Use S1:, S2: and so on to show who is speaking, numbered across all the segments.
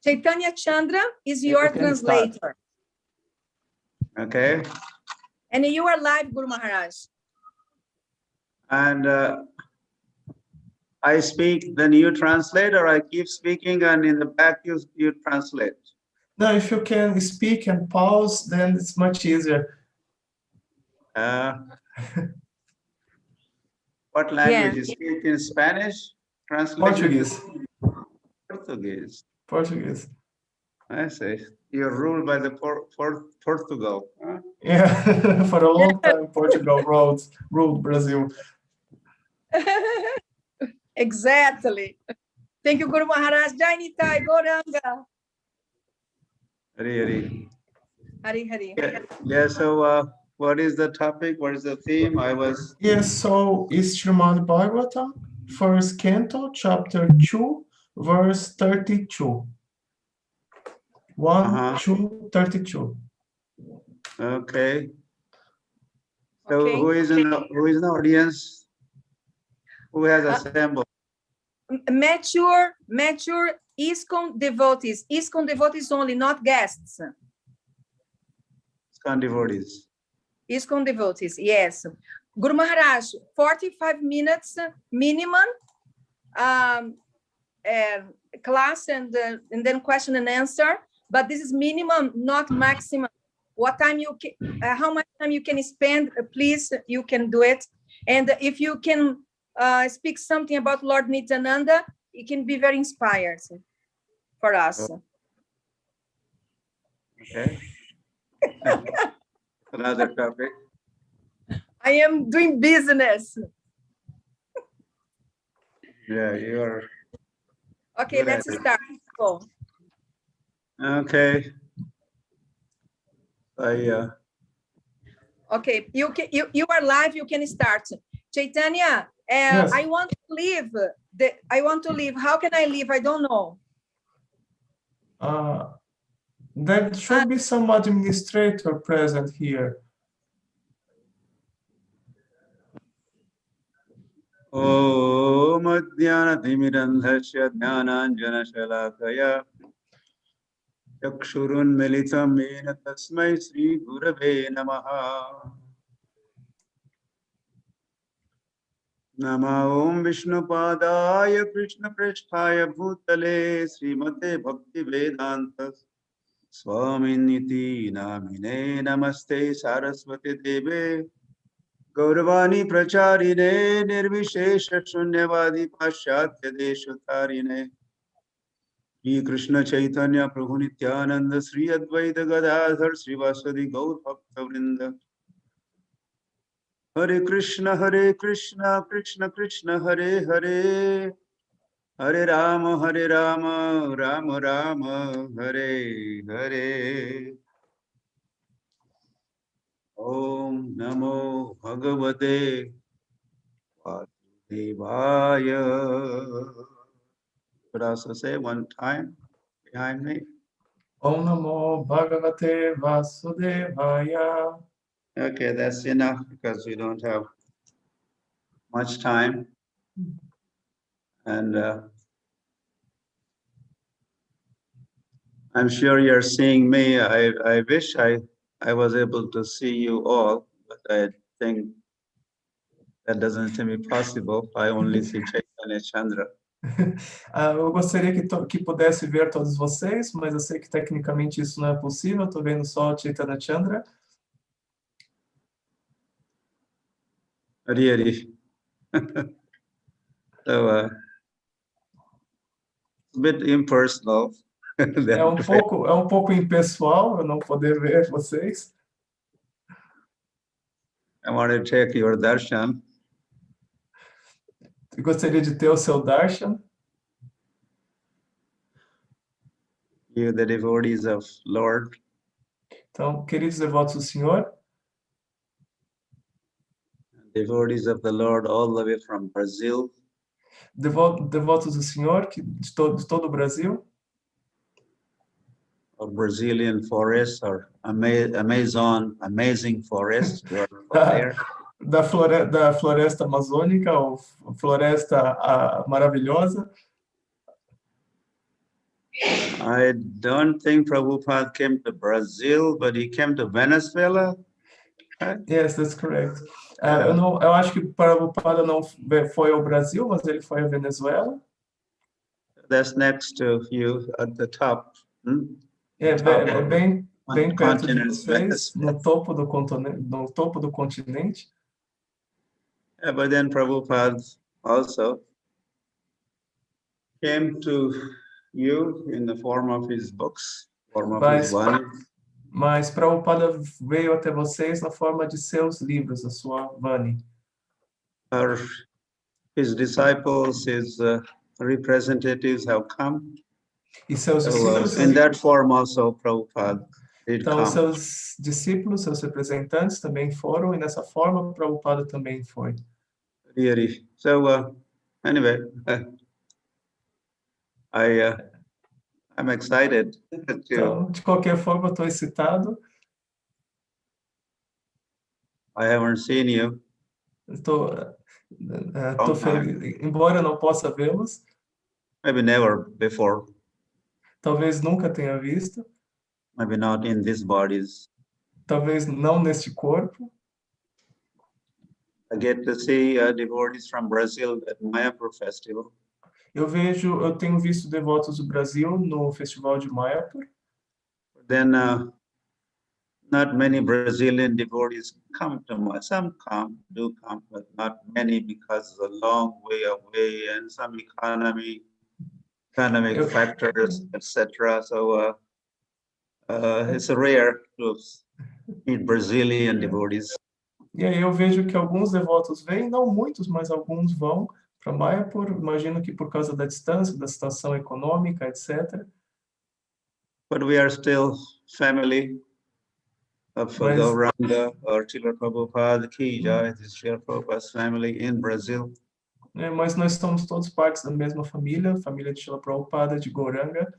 S1: Chaitanya Chandra is your translator.
S2: Okay.
S1: And you are live, Guru Maharaj.
S2: And I speak, then you translate, or I keep speaking and in the back you translate?
S3: No, if you can speak and pause, then it's much easier.
S2: What language? You speak in Spanish? Translate
S3: Portuguese.
S2: Portuguese.
S3: Portuguese.
S2: I see. You're ruled by the Portugal. Huh?
S3: Yeah, for a long time, Portugal ruled Brazil.
S1: Exactly. Thank you, Guru Maharaj. Jai Nitai, Gauranga.
S2: Hari.
S1: Hari Hari.
S2: Yeah, so what is the topic? What is the theme?
S3: Yes, so it's Srimad Bhagavatam, first canto, chapter 2, verse 32. 2, 32.
S2: Okay. So
S1: Okay.
S2: who is in the audience? Who has assembled?
S1: Mature ISKCON devotees. ISKCON devotees only, not guests.
S2: ISKCON devotees.
S1: ISKCON devotees, yes. Guru Maharaj, 45 minutes minimum class and then question and answer. But this is minimum, not maximum. What time you can, how much time you can spend, please, you can do it. And if you can speak something about Lord Nityananda, it can be very inspired for us.
S2: Okay. Another topic.
S1: I am doing business.
S2: Yeah, you are.
S1: Okay, let's start. Go.
S2: Okay.
S1: Okay, you are live. You can start. Chaitanya,
S3: Yes.
S1: I want to leave. I want to leave. How can I leave? I don't know.
S3: There should be some administrator present here.
S2: Om Adhyana Dhimirandhasya Dhyananjana Shalakaya Yakshurun Militam Mena Tasmai Sri Gurave Namaha Nama Om Vishnu Padaya Krishna Prishthaya Bhutale Srimate Bhaktivedanta Swami Niti Namine Namaste Saraswati Deve Gauravani Pracharine Nirvishesha Shunyavadi Paschatya Deshutarine Sri Krishna Chaitanya Prabhu Nityananda Sri Advaita Gadadhar Sri Vasadi Gaur Bhakta Vrinda Hare Krishna Krishna Krishna Hare Hare Hare Rama Rama Rama Hare Hare Om Namo Bhagavate Vasudevaya. Could also say one time behind me.
S3: Om Namo Bhagavate Vasudevaya.
S2: Okay, that's enough because we don't have much time. And I'm sure you're seeing me. I wish I was able to see you all, but I think that doesn't seem to be possible. I only see Chaitanya Chandra.
S3: Eu gostaria que pudesse ver todos vocês, mas eu sei que tecnicamente isso não é possível. Estou vendo só o Chaitanya Chandra.
S2: Hari. So, a bit impersonal.
S3: É um pouco impessoal eu não poder ver vocês.
S2: I want to take your darshan.
S3: Eu gostaria de ter o seu darshan.
S2: You, the devotees of Lord.
S3: Então, queridos devotos do Senhor,
S2: Devotees of the Lord all the way from Brazil.
S3: Devotos do Senhor de todo o Brasil.
S2: Or Brazilian forests or amazing forests. There.
S3: Da floresta amazônica ou floresta maravilhosa.
S2: I don't think Prabhupada came to Brazil, but he came to Venezuela. Right?
S3: Yes, that's correct. Eu acho que Prabhupada não foi ao Brasil, mas ele foi à Venezuela.
S2: That's next to you at the top.
S3: É bem perto de
S2: Continent,
S3: vocês, no topo do continente.
S2: Yeah, but then Prabhupada also came to you in the form of his books, form of his Vani.
S3: Mas Prabhupada veio até vocês na forma de seus livros, a sua Vani.
S2: His disciples, his representatives have come.
S3: E seus discípulos,
S2: in that form also Prabhupada did
S3: então,
S2: come.
S3: seus discípulos, seus representantes também foram, e nessa forma Prabhupada também foi.
S2: Really. So anyway, I'm excited
S3: Então, de qualquer forma, estou excitado.
S2: I haven't seen you.
S3: Estou feliz, embora eu não possa vê-los.
S2: Maybe never before.
S3: Talvez nunca tenha visto.
S2: Maybe not in these bodies.
S3: Talvez não neste corpo.
S2: I get to see devotees from Brazil at Mayapur festival.
S3: Eu tenho visto devotos do Brasil no festival de Mayapur.
S2: Then not many Brazilian devotees come to Mayapur. Some do come, but not many because it's a long way away and some economic factors, etc. So it's rare to meet Brazilian devotees.
S3: E aí eu vejo que alguns devotos vêm, não muitos, mas alguns vão para Mayapur. Imagino que por causa da distância, da situação econômica, etc.
S2: But we are still family of Gauranga or Srila Prabhupada Ki Jai, this Srila Prabhupada's family in Brazil.
S3: Mas nós somos todos partes da mesma família, família de Srila Prabhupada, de Gauranga.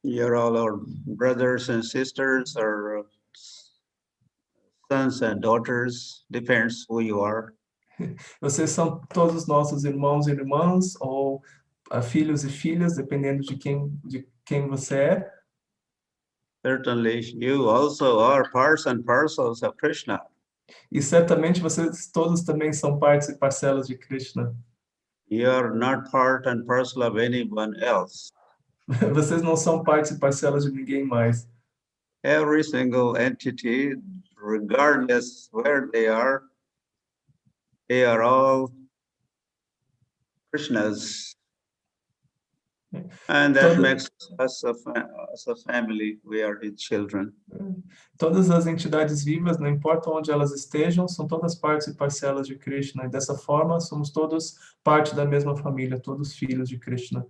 S2: You're all our brothers and sisters, or sons and daughters, depends who you are.
S3: Vocês são todos nossos irmãos e irmãs, ou filhos e filhas, dependendo de quem você é.
S2: Certainly, you also are parts and parcels of Krishna.
S3: E certamente vocês todos também são partes e parcelas de Krishna.
S2: You are not part and parcel of anyone else.
S3: Vocês não são partes e parcelas de ninguém mais.
S2: Every single entity, regardless where they are all Krishna's. And that makes us a family. We are his children.
S3: Todas as entidades vivas, não importa onde elas estejam, são todas partes e parcelas de Krishna. E dessa forma, somos todos parte da mesma família, todos filhos de Krishna.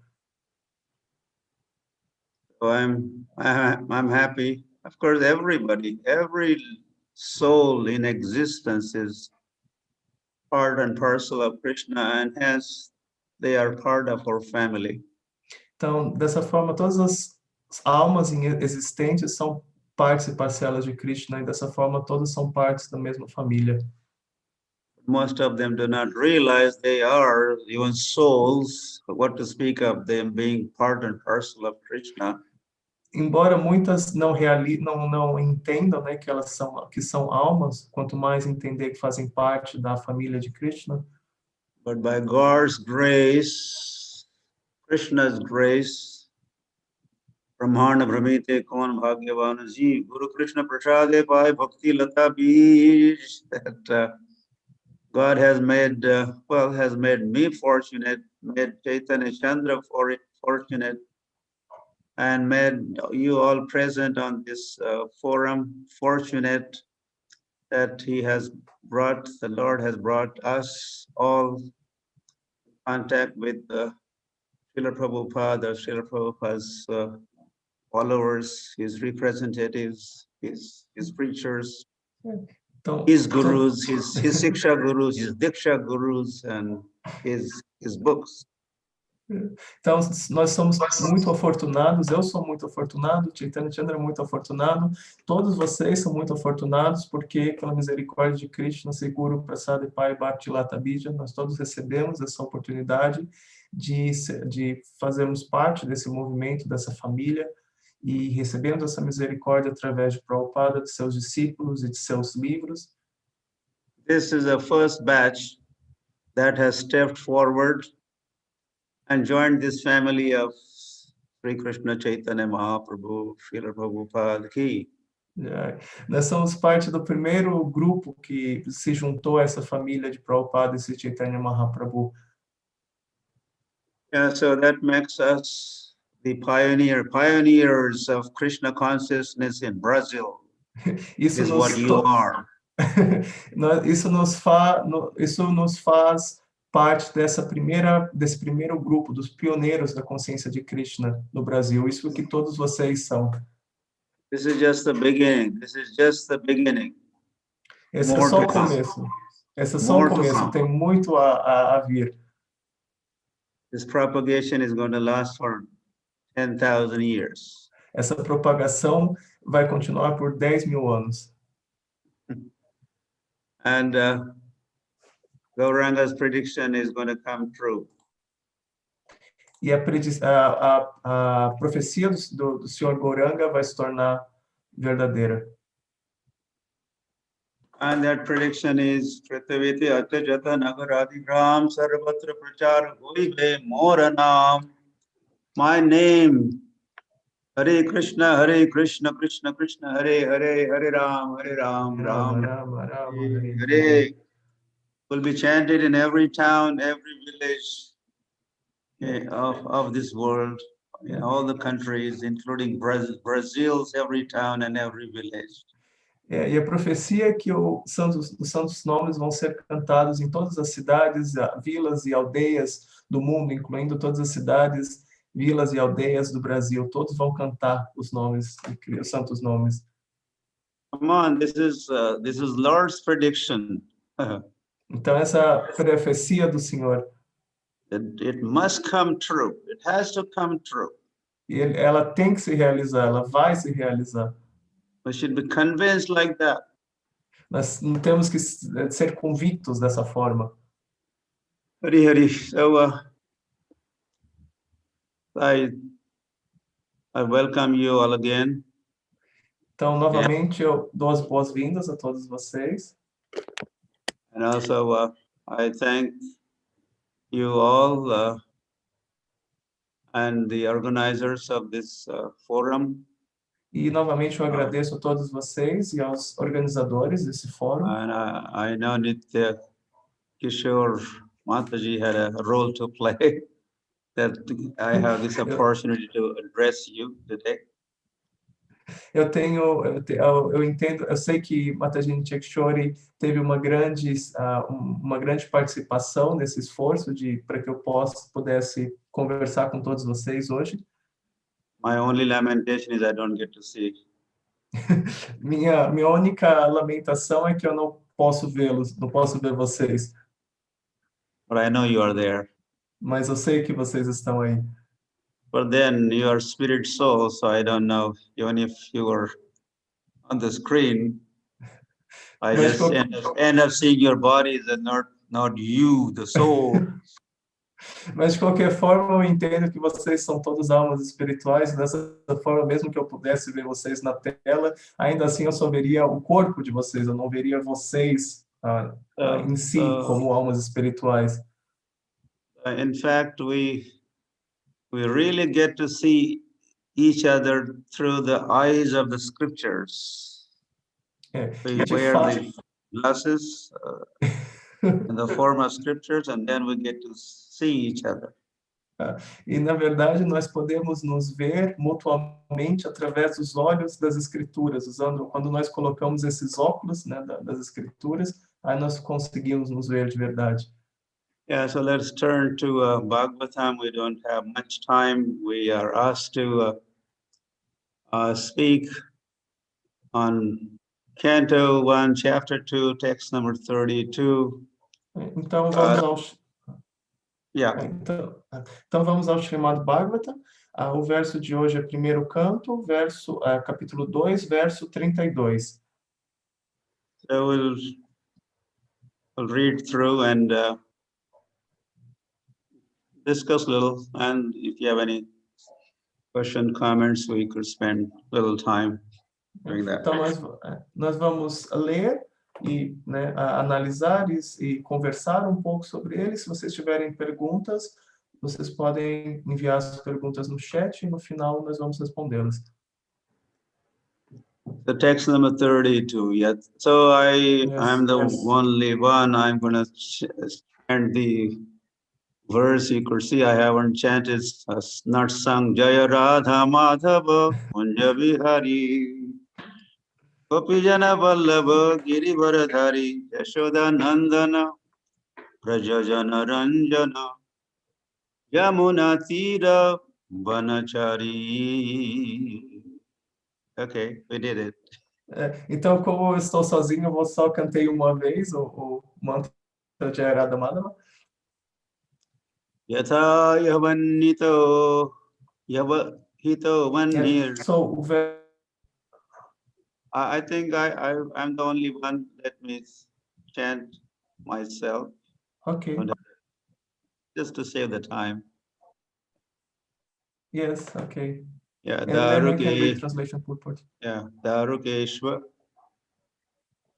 S2: So I'm happy. Of course, everybody, every soul in existence is part and parcel of Krishna, and hence they are part of our family.
S3: Então, dessa forma, todas as almas existentes são partes e parcelas de Krishna, e dessa forma, todos são partes da mesma família.
S2: Most of them do not realize they are even souls, what to speak of them being part and parcel of Krishna.
S3: Embora muitas não entendam, né, que são almas, quanto mais entender que fazem parte da família de Krishna.
S2: But by God's grace, Krishna's grace, Brahmana Brahmite Kon Bhagyavan Ji, Guru Krishna Prasade Pai Bhakti Lata Bij, that God has made, has made me fortunate, made Chaitanya Chandra fortunate, and made you all present on this forum fortunate that the Lord has brought us all in contact with Srila Prabhupada, Srila Prabhupada's followers, his representatives, his preachers, his gurus, his Siksha gurus, his Diksha gurus, and his books.
S3: Então, nós somos muito afortunados, eu sou muito afortunado, Chaitanya Chandra é muito afortunado, todos vocês são muito afortunados, porque, pela misericórdia de Krishna, Guru Prasada e Pai Bhakti Lata Bija, nós todos recebemos essa oportunidade, de fazermos parte desse movimento, dessa família, e recebendo essa misericórdia através de Prabhupada, de seus discípulos e de seus livros.
S2: This is the first batch that has stepped forward and joined this family of Sri Krishna Chaitanya Mahaprabhu, Srila Prabhupada Ki.
S3: Nós somos parte do primeiro grupo que se juntou a essa família de Prabhupada e Sri Chaitanya Mahaprabhu.
S2: Yeah, so that makes us the pioneers of Krishna consciousness in Brazil.
S3: Isso
S2: Is
S3: nos
S2: what you are.
S3: Isso nos faz parte desse primeiro grupo, dos pioneiros da consciência de Krishna no Brasil. Isso que todos vocês são.
S2: This is just the beginning. This is just the beginning.
S3: Esse é
S2: More
S3: só
S2: to
S3: o
S2: come.
S3: começo. Esse é só
S2: More
S3: o
S2: to
S3: começo.
S2: come.
S3: Tem muito a vir.
S2: This propagation is going to last for 10,000 years.
S3: Essa propagação vai continuar por 10.000 anos.
S2: And Gauranga's prediction is going to come true.
S3: E a profecia do Senhor Gauranga vai se tornar verdadeira.
S2: And that prediction is Prithaviti Atajata Nagaradigram Sarvatra Prachar Uive Moranam. My name, Hare Krishna, Krishna Krishna, Hare Hare, Hare Ram, Ram
S3: Rama,
S2: Hare, will be chanted in every town, every village of this world, in all the countries, including Brazil's every town and every village.
S3: E a profecia é que os santos nomes vão ser cantados em todas as cidades, vilas e aldeias do mundo, incluindo todas as cidades, vilas e aldeias do Brasil. Todos vão cantar os nomes, os santos nomes.
S2: Come on, this is Lord's prediction.
S3: Então essa profecia do Senhor,
S2: It must come true. It has to come true.
S3: e ela tem que se realizar, ela vai se realizar.
S2: We should be convinced like that.
S3: Nós não temos que ser convictos dessa forma.
S2: Hari Hari. So I welcome you all again.
S3: Então, novamente, eu dou as boas-vindas a todos vocês.
S2: And also I thank you all and the organizers of this forum.
S3: E, novamente, eu agradeço a todos vocês e aos organizadores desse fórum.
S2: And I know Nitya Kishore Mataji had a role to play, that I have this opportunity to address you today.
S3: Eu entendo, eu sei que Mataji Nitya Kishore teve uma grande participação nesse esforço para que eu pudesse conversar com todos vocês hoje.
S2: My only lamentation is I don't get to see.
S3: Minha única lamentação é que eu não posso vê-los, não posso ver vocês.
S2: But I know you are there.
S3: Mas eu sei que vocês estão aí.
S2: But then you are spirit soul, so I don't know, even if you were on the screen, I just end up seeing your bodies and not you, the soul.
S3: Mas, de qualquer forma, eu entendo que vocês são todos almas espirituais, e dessa forma, mesmo que eu pudesse ver vocês na tela, ainda assim eu só veria o corpo de vocês, eu não veria vocês em si como almas espirituais.
S2: In fact, we really get to see each other through the eyes of the scriptures. We wear the glasses in the form of scriptures, and then we get to see each other.
S3: E, na verdade, nós podemos nos ver mutuamente através dos olhos das escrituras, quando nós colocamos esses óculos, né, das escrituras, aí nós conseguimos nos ver de verdade.
S2: Yeah, so let's turn to Bhagavatam. We don't have much time. We are asked to speak on Canto 1, Chapter 2, text number 32.
S3: Então vamos então vamos ao Srimad Bhagavatam. O verso de hoje é primeiro canto, capítulo 2, verso 32.
S2: So we'll read through, and discuss a little, and if you have any question, comments, we could spend a little time doing that.
S3: Então, nós vamos ler e, né, analisar e conversar um pouco sobre ele. Se vocês tiverem perguntas, vocês podem enviar as perguntas no chat e no final nós vamos respondê-las.
S2: The text number 32, yeah. So I'm the only one. I'm going to chant the verse. You could see I haven't chanted, not sung Jaya Radha Madhava Kunja Hari Gopijana Vallabha Girivaradhari Yashoda Nandana Prajajana Ranjana Yamuna Tira Vanachari. Okay, we did it.
S3: Então, como eu estou sozinho, eu só cantei uma vez o mantra de Radha Madhava.
S2: Yatha Yavannito Yavahito Vanir.
S3: So,
S2: I think I'm the only one. Let me chant myself.
S3: Okay.
S2: Just to save the time.
S3: Yes, okay.
S2: Yeah,
S3: And then we can read translation purport.
S2: Yeah, Darukeshwa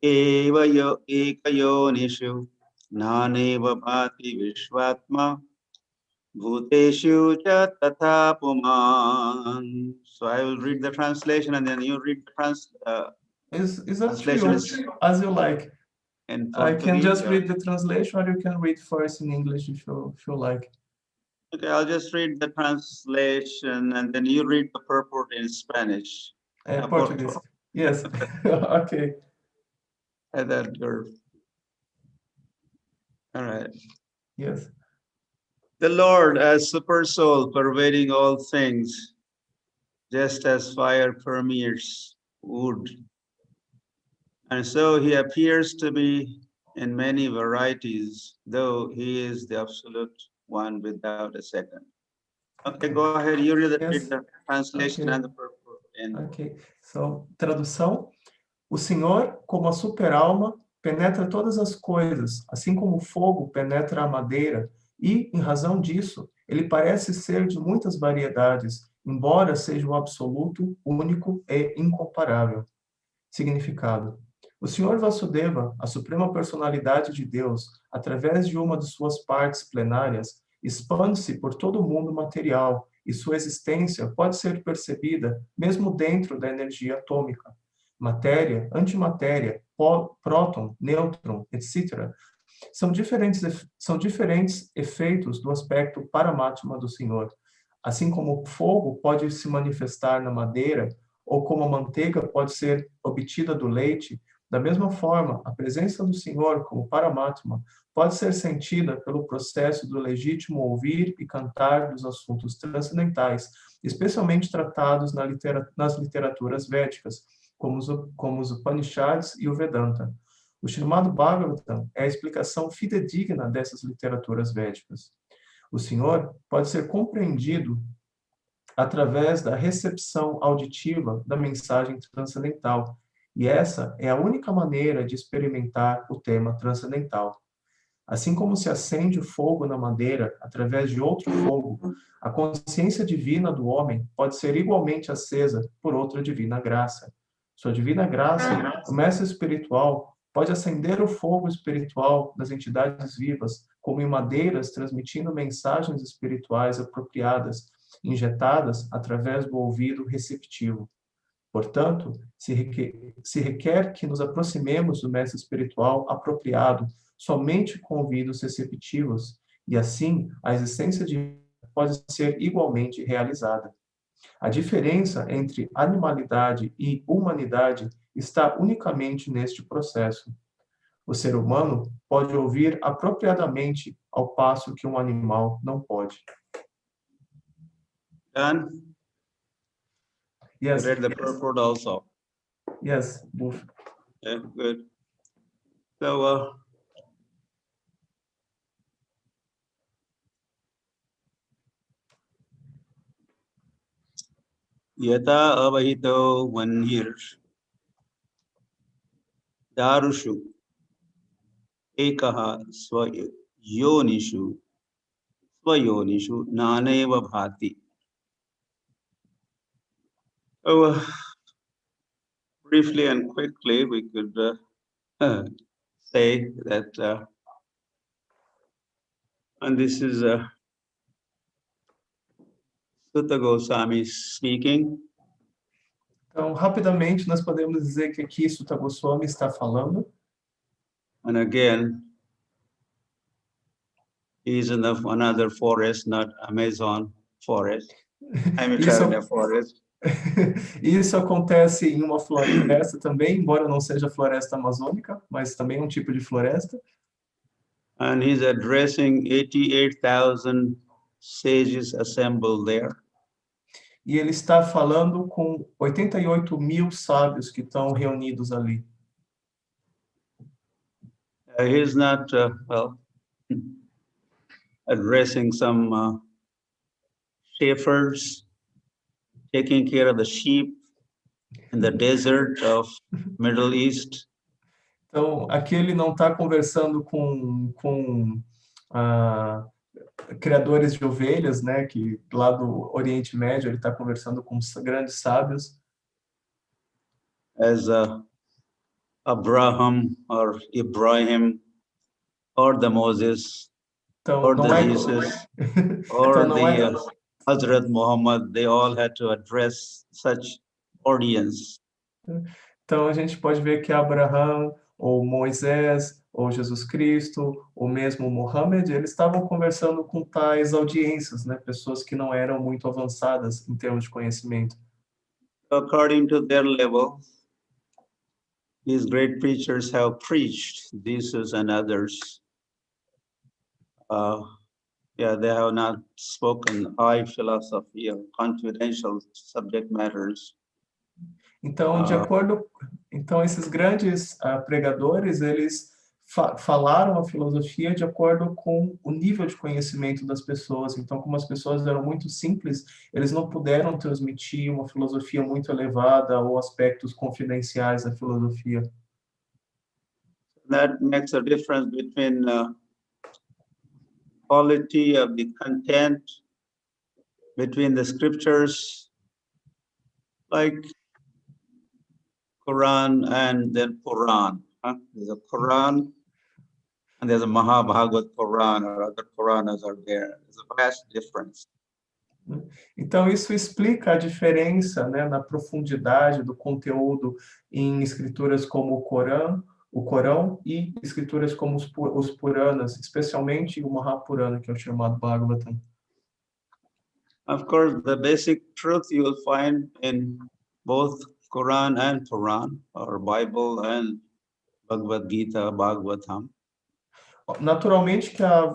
S2: Eva yo ekayo nishu Naneva bhati vishvatma Bhuteshu cha tatha puman. So I will read the translation and then you read the
S3: Is up to you, as you like. I can just read the translation, or you can read first in English if you like.
S2: Okay, I'll just read the translation and then you read the purport in Spanish.
S3: Portuguese. Yes. Okay.
S2: All right.
S3: Yes.
S2: The Lord as super soul pervading all things, just as fire permeates wood. And so he appears to be in many varieties, though he is the absolute one without a second. Okay, go ahead. You read the translation and the purport.
S3: Okay, so tradução. O Senhor, como a super-alma, penetra todas as coisas, assim como o fogo penetra a madeira, e, em razão disso, ele parece ser de muitas variedades, embora seja o absoluto, único e incomparável. Significado. O Senhor Vasudeva, a suprema personalidade de Deus, através de uma de suas partes plenárias, expande-se por todo o mundo material, e sua existência pode ser percebida mesmo dentro da energia atômica. Matéria, antimatéria, próton, nêutron, etc., são diferentes efeitos do aspecto paramatma do Senhor. Assim como o fogo pode se manifestar na madeira, ou como a manteiga pode ser obtida do leite, da mesma forma, a presença do Senhor como Paramatma pode ser sentida pelo processo do legítimo ouvir e cantar dos assuntos transcendentais, especialmente tratados nas literaturas védicas, como os Upanishads e o Vedanta. O Srimad Bhagavatam é a explicação fidedigna dessas literaturas védicas. O Senhor pode ser compreendido através da recepção auditiva da mensagem transcendental, e essa é a única maneira de experimentar o tema transcendental. Assim como se acende o fogo na madeira através de outro fogo, a consciência divina do homem pode ser igualmente acesa por outra divina graça. Sua divina graça, o mestre espiritual, pode acender o fogo espiritual das entidades vivas, como em madeiras transmitindo mensagens espirituais apropriadas, injetadas através do ouvido receptivo. Portanto, se requer que nos aproximemos do mestre espiritual apropriado somente com ouvidos receptivos, e assim a existência divina pode ser igualmente realizada. A diferença entre animalidade e humanidade está unicamente neste processo. O ser humano pode ouvir apropriadamente, ao passo que um animal não pode.
S2: Done?
S3: Yes.
S2: You read the purport also?
S3: Yes, both.
S2: Yeah, good. So, Yata avahito vanhir darushu ekaha yonishu Svayonishu naneva bhati. Oh, briefly and quickly, we could say that, and this is Sutta Goswami speaking.
S3: Então, rapidamente, nós podemos dizer que aqui Sutta Goswami está falando.
S2: And again, he's in another forest, not Amazon forest. Amazon forest.
S3: Isso acontece em uma floresta também, embora não seja floresta amazônica, mas também é um tipo de floresta.
S2: And he's addressing 88,000 sages assembled there.
S3: E ele está falando com 88.000 sábios que estão reunidos ali.
S2: He's not, addressing some shepherds taking care of the sheep in the desert of Middle East.
S3: Então, aqui ele não está conversando com criadores de ovelhas, né, que lá do Oriente Médio ele está conversando com grandes sábios.
S2: As Abraham or Ibrahim or the Moses
S3: Então,
S2: or
S3: não
S2: the
S3: é...
S2: Jesus or
S3: então, não é...
S2: the Hazrat Muhammad, they all had to address such audience.
S3: Então, a gente pode ver que Abraão, ou Moisés, ou Jesus Cristo, ou mesmo Mohammed, eles estavam conversando com tais audiências, né? Pessoas que não eram muito avançadas em termos de conhecimento.
S2: According to their level, these great preachers have preached, Jesus and others. They have not spoken high philosophy or confidential subject matters.
S3: Então, esses grandes pregadores, eles falaram a filosofia de acordo com o nível de conhecimento das pessoas. Então, como as pessoas eram muito simples, eles não puderam transmitir uma filosofia muito elevada ou aspectos confidenciais da filosofia.
S2: That makes a difference between quality of the content between the scriptures, like Quran and then Puran. There's a Quran and there's a Mahabhagavad Quran, or other Puranas are there. There's a vast difference.
S3: Então, isso explica a diferença, né, na profundidade do conteúdo em escrituras como o Corão e escrituras como os Puranas, especialmente o Mahapurana, que é o chamado Bhagavatam.
S2: Of course, the basic truth you will find in both Quran and Puran, or Bible and Bhagavad Gita, Bhagavatam.
S3: Naturalmente que a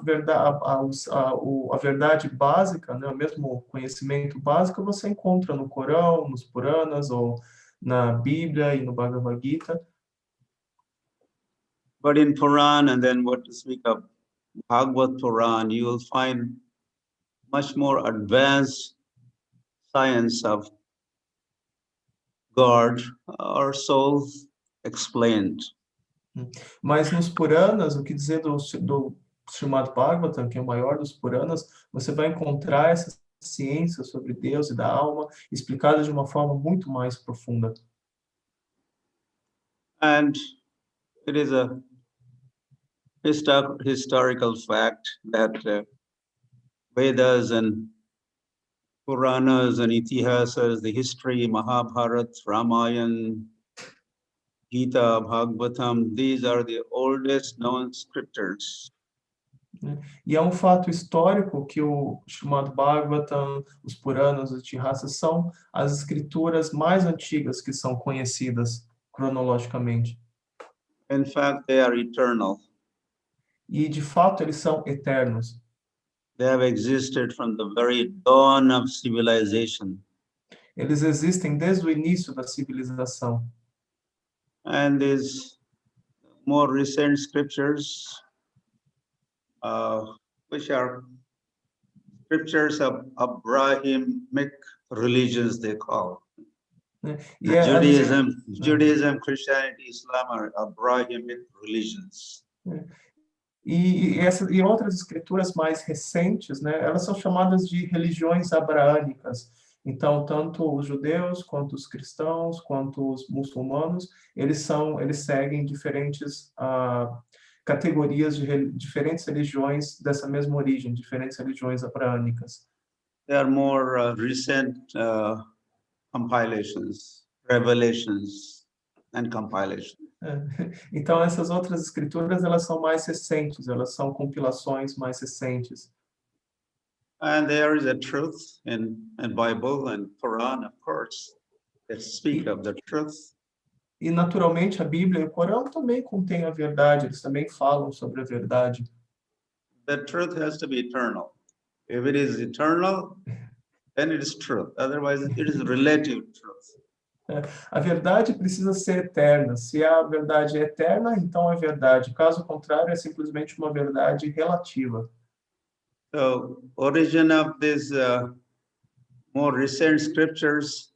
S3: verdade básica, né, o mesmo conhecimento básico você encontra no Corão, nos Puranas, ou na Bíblia e no Bhagavad Gita.
S2: But in Puran, and then what to speak of Bhagavad Puran, you will find much more advanced science of God or soul explained.
S3: Mas nos Puranas, o que dizer do Srimad Bhagavatam, que é o maior dos Puranas, você vai encontrar essa ciência sobre Deus e da alma explicada de uma forma muito mais profunda.
S2: And it is a historical fact that Vedas and Puranas and Itihasas, the history, Mahabharata, Ramayana, Gita, Bhagavatam, these are the oldest known scriptures.
S3: E é fato histórico que o chamado Bhagavatam, os Puranas, os Itihasas são as escrituras mais antigas que são conhecidas cronologicamente.
S2: In fact, they are eternal.
S3: E de fato eles são eternos.
S2: They have existed from the very dawn of civilization.
S3: Eles existem desde o início da civilização.
S2: And these more recent scriptures, which are scriptures of Abrahamic religions, they call. Judaism, Christianity, Islam are Abrahamic religions.
S3: E outras escrituras mais recentes, né, elas são chamadas de religiões abraâmicas. Então, tanto os judeus, quanto os cristãos, quanto os muçulmanos, eles seguem diferentes categorias de diferentes religiões dessa mesma origem, diferentes religiões abraâmicas.
S2: They are more recent compilations, revelations, and compilations.
S3: Então, essas outras escrituras, elas são mais recentes, elas são compilações mais recentes.
S2: And there is a truth in Bible and Quran, of course, that speak of the truth.
S3: E, naturalmente, a Bíblia e o Corão também contêm a verdade, eles também falam sobre a verdade.
S2: The truth has to be eternal. If it is eternal, then it is truth. Otherwise, it is relative truth.
S3: A verdade precisa ser eterna. Se a verdade é eterna, então é verdade. Caso contrário, é simplesmente uma verdade relativa.
S2: So, origin of these more recent scriptures,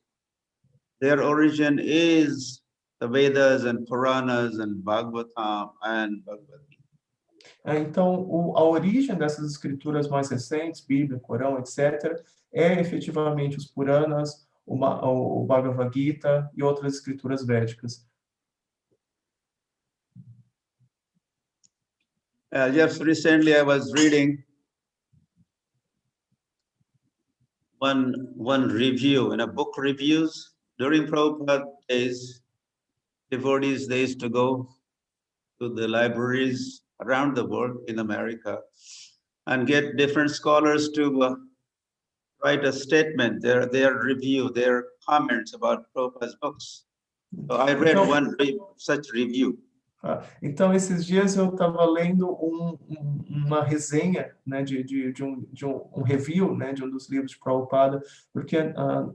S2: their origin is the Vedas and Puranas and Bhagavatam and Bhagavad Gita.
S3: Então, a origem dessas escrituras mais recentes, Bíblia, Corão, etc., é efetivamente os Puranas, o Bhagavad Gita e outras escrituras védicas.
S2: Just recently I was reading one review in a book reviews. During Prabhupada days, devotees, they used to go to the libraries around the world in America and get different scholars to write a statement, their review, their comments about Prabhupada's books. So I read one such review.
S3: Então, esses dias eu estava lendo uma resenha, né, de um review, né, de um dos livros de Prabhupada, porque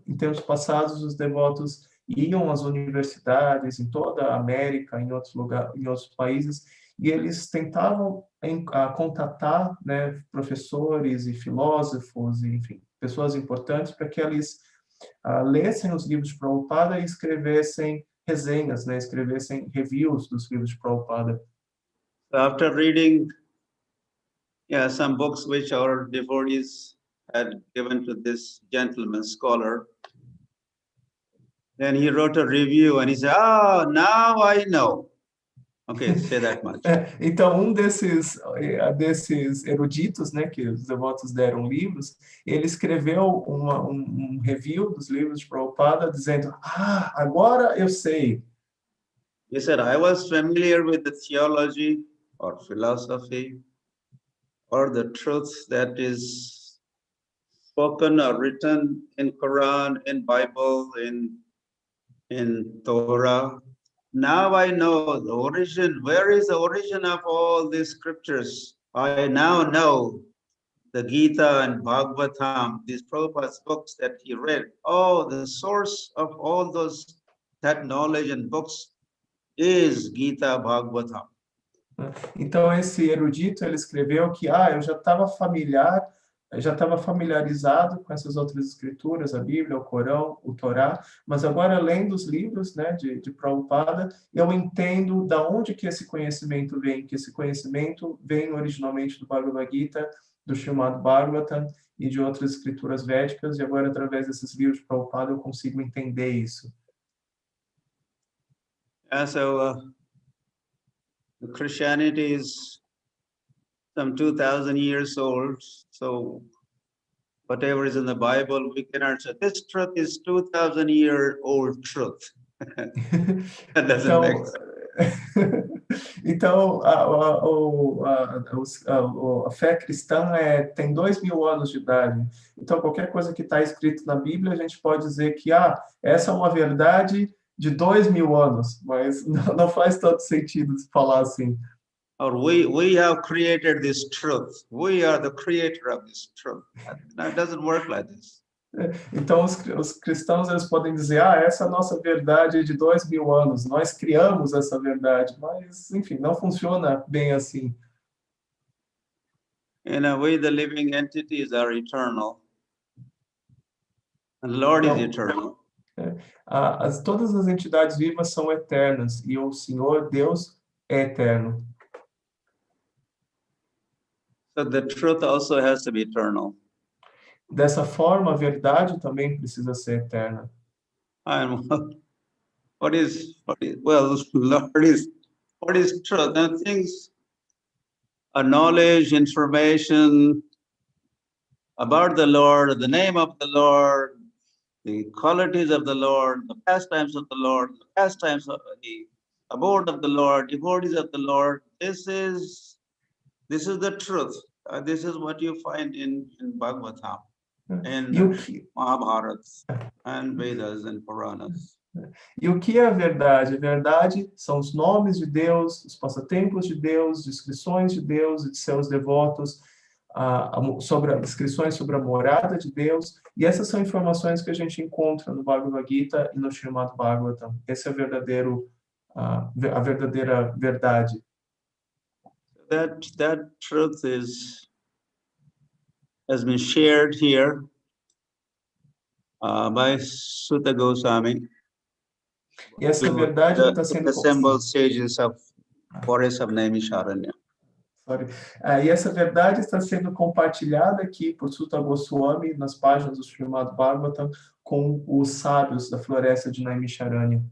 S3: em tempos passados os devotos iam às universidades em toda a América, em outros lugares, em outros países, e eles tentavam contatar, né, professores e filósofos, e, enfim, pessoas importantes para que eles lessem os livros de Prabhupada e escrevessem resenhas, né, escrevessem reviews dos livros de Prabhupada.
S2: So after reading some books which our devotees had given to this gentleman scholar, then he wrote a review and he said, now I know. Okay, say that much.
S3: Então, desses eruditos, né, que os devotos deram livros, ele escreveu um review dos livros de Prabhupada, dizendo, agora eu sei.
S2: He said, I was familiar with the theology or philosophy or the truth that is spoken or written in Quran, in Bible, in Torah. Now I know the origin. Where is the origin of all these scriptures? I now know the Gita and Bhagavatam, these Prabhupada's books that he read. The source of all that knowledge and books is Gita, Bhagavatam.
S3: Então, esse erudito, ele escreveu que, eu já estava familiarizado com essas outras escrituras, a Bíblia, o Corão, o Torá, mas agora, lendo os livros, né, de Prabhupada, eu entendo da onde que esse conhecimento vem, que esse conhecimento vem originalmente do Bhagavad Gita, do Srimad Bhagavatam e de outras escrituras védicas, e agora, através desses livros de Prabhupada, eu consigo entender isso.
S2: So Christianity is some 2,000 years old. So whatever is in the Bible, we can answer. This truth is 2,000-year-old truth. That doesn't make sense.
S3: Então, a fé cristã tem 2.000 anos de idade. Então, qualquer coisa que está escrito na Bíblia, a gente pode dizer que essa é uma verdade de 2.000 anos, mas não faz todo sentido falar assim.
S2: Or we have created this truth. We are the creator of this truth. No, it doesn't work like this.
S3: Então, os cristãos, eles podem dizer, essa é a nossa verdade de 2.000 anos, nós criamos essa verdade, mas, enfim, não funciona bem assim.
S2: In a way, the living entities are eternal. And the Lord is eternal.
S3: Todas as entidades vivas são eternas, e o Senhor, Deus, é eterno.
S2: So the truth also has to be eternal.
S3: Dessa forma, a verdade também precisa ser eterna.
S2: And what is well, Lord is what is truth? And things, a knowledge, information about the Lord, the name of the Lord, the qualities of the Lord, the pastimes of the Lord, the pastimes of the abode of the Lord, devotees of the Lord. This is the truth. This is what you find in Bhagavatam, in Mahabharata, and Vedas and Puranas.
S3: E o que é a verdade? A verdade são os nomes de Deus, os passatempos de Deus, descrições de Deus e de seus devotos, descrições sobre a morada de Deus, e essas são informações que a gente encontra no Bhagavad Gita e no Srimad Bhagavatam. Esse é a verdadeira verdade.
S2: That truth has been shared here by Sutta Goswami.
S3: E essa verdade está sendo
S2: assembled sages of forest of Naimisharanya.
S3: E essa verdade está sendo compartilhada aqui por Sutta Goswami nas páginas do Srimad Bhagavatam com os sábios da floresta de Naimisharanya.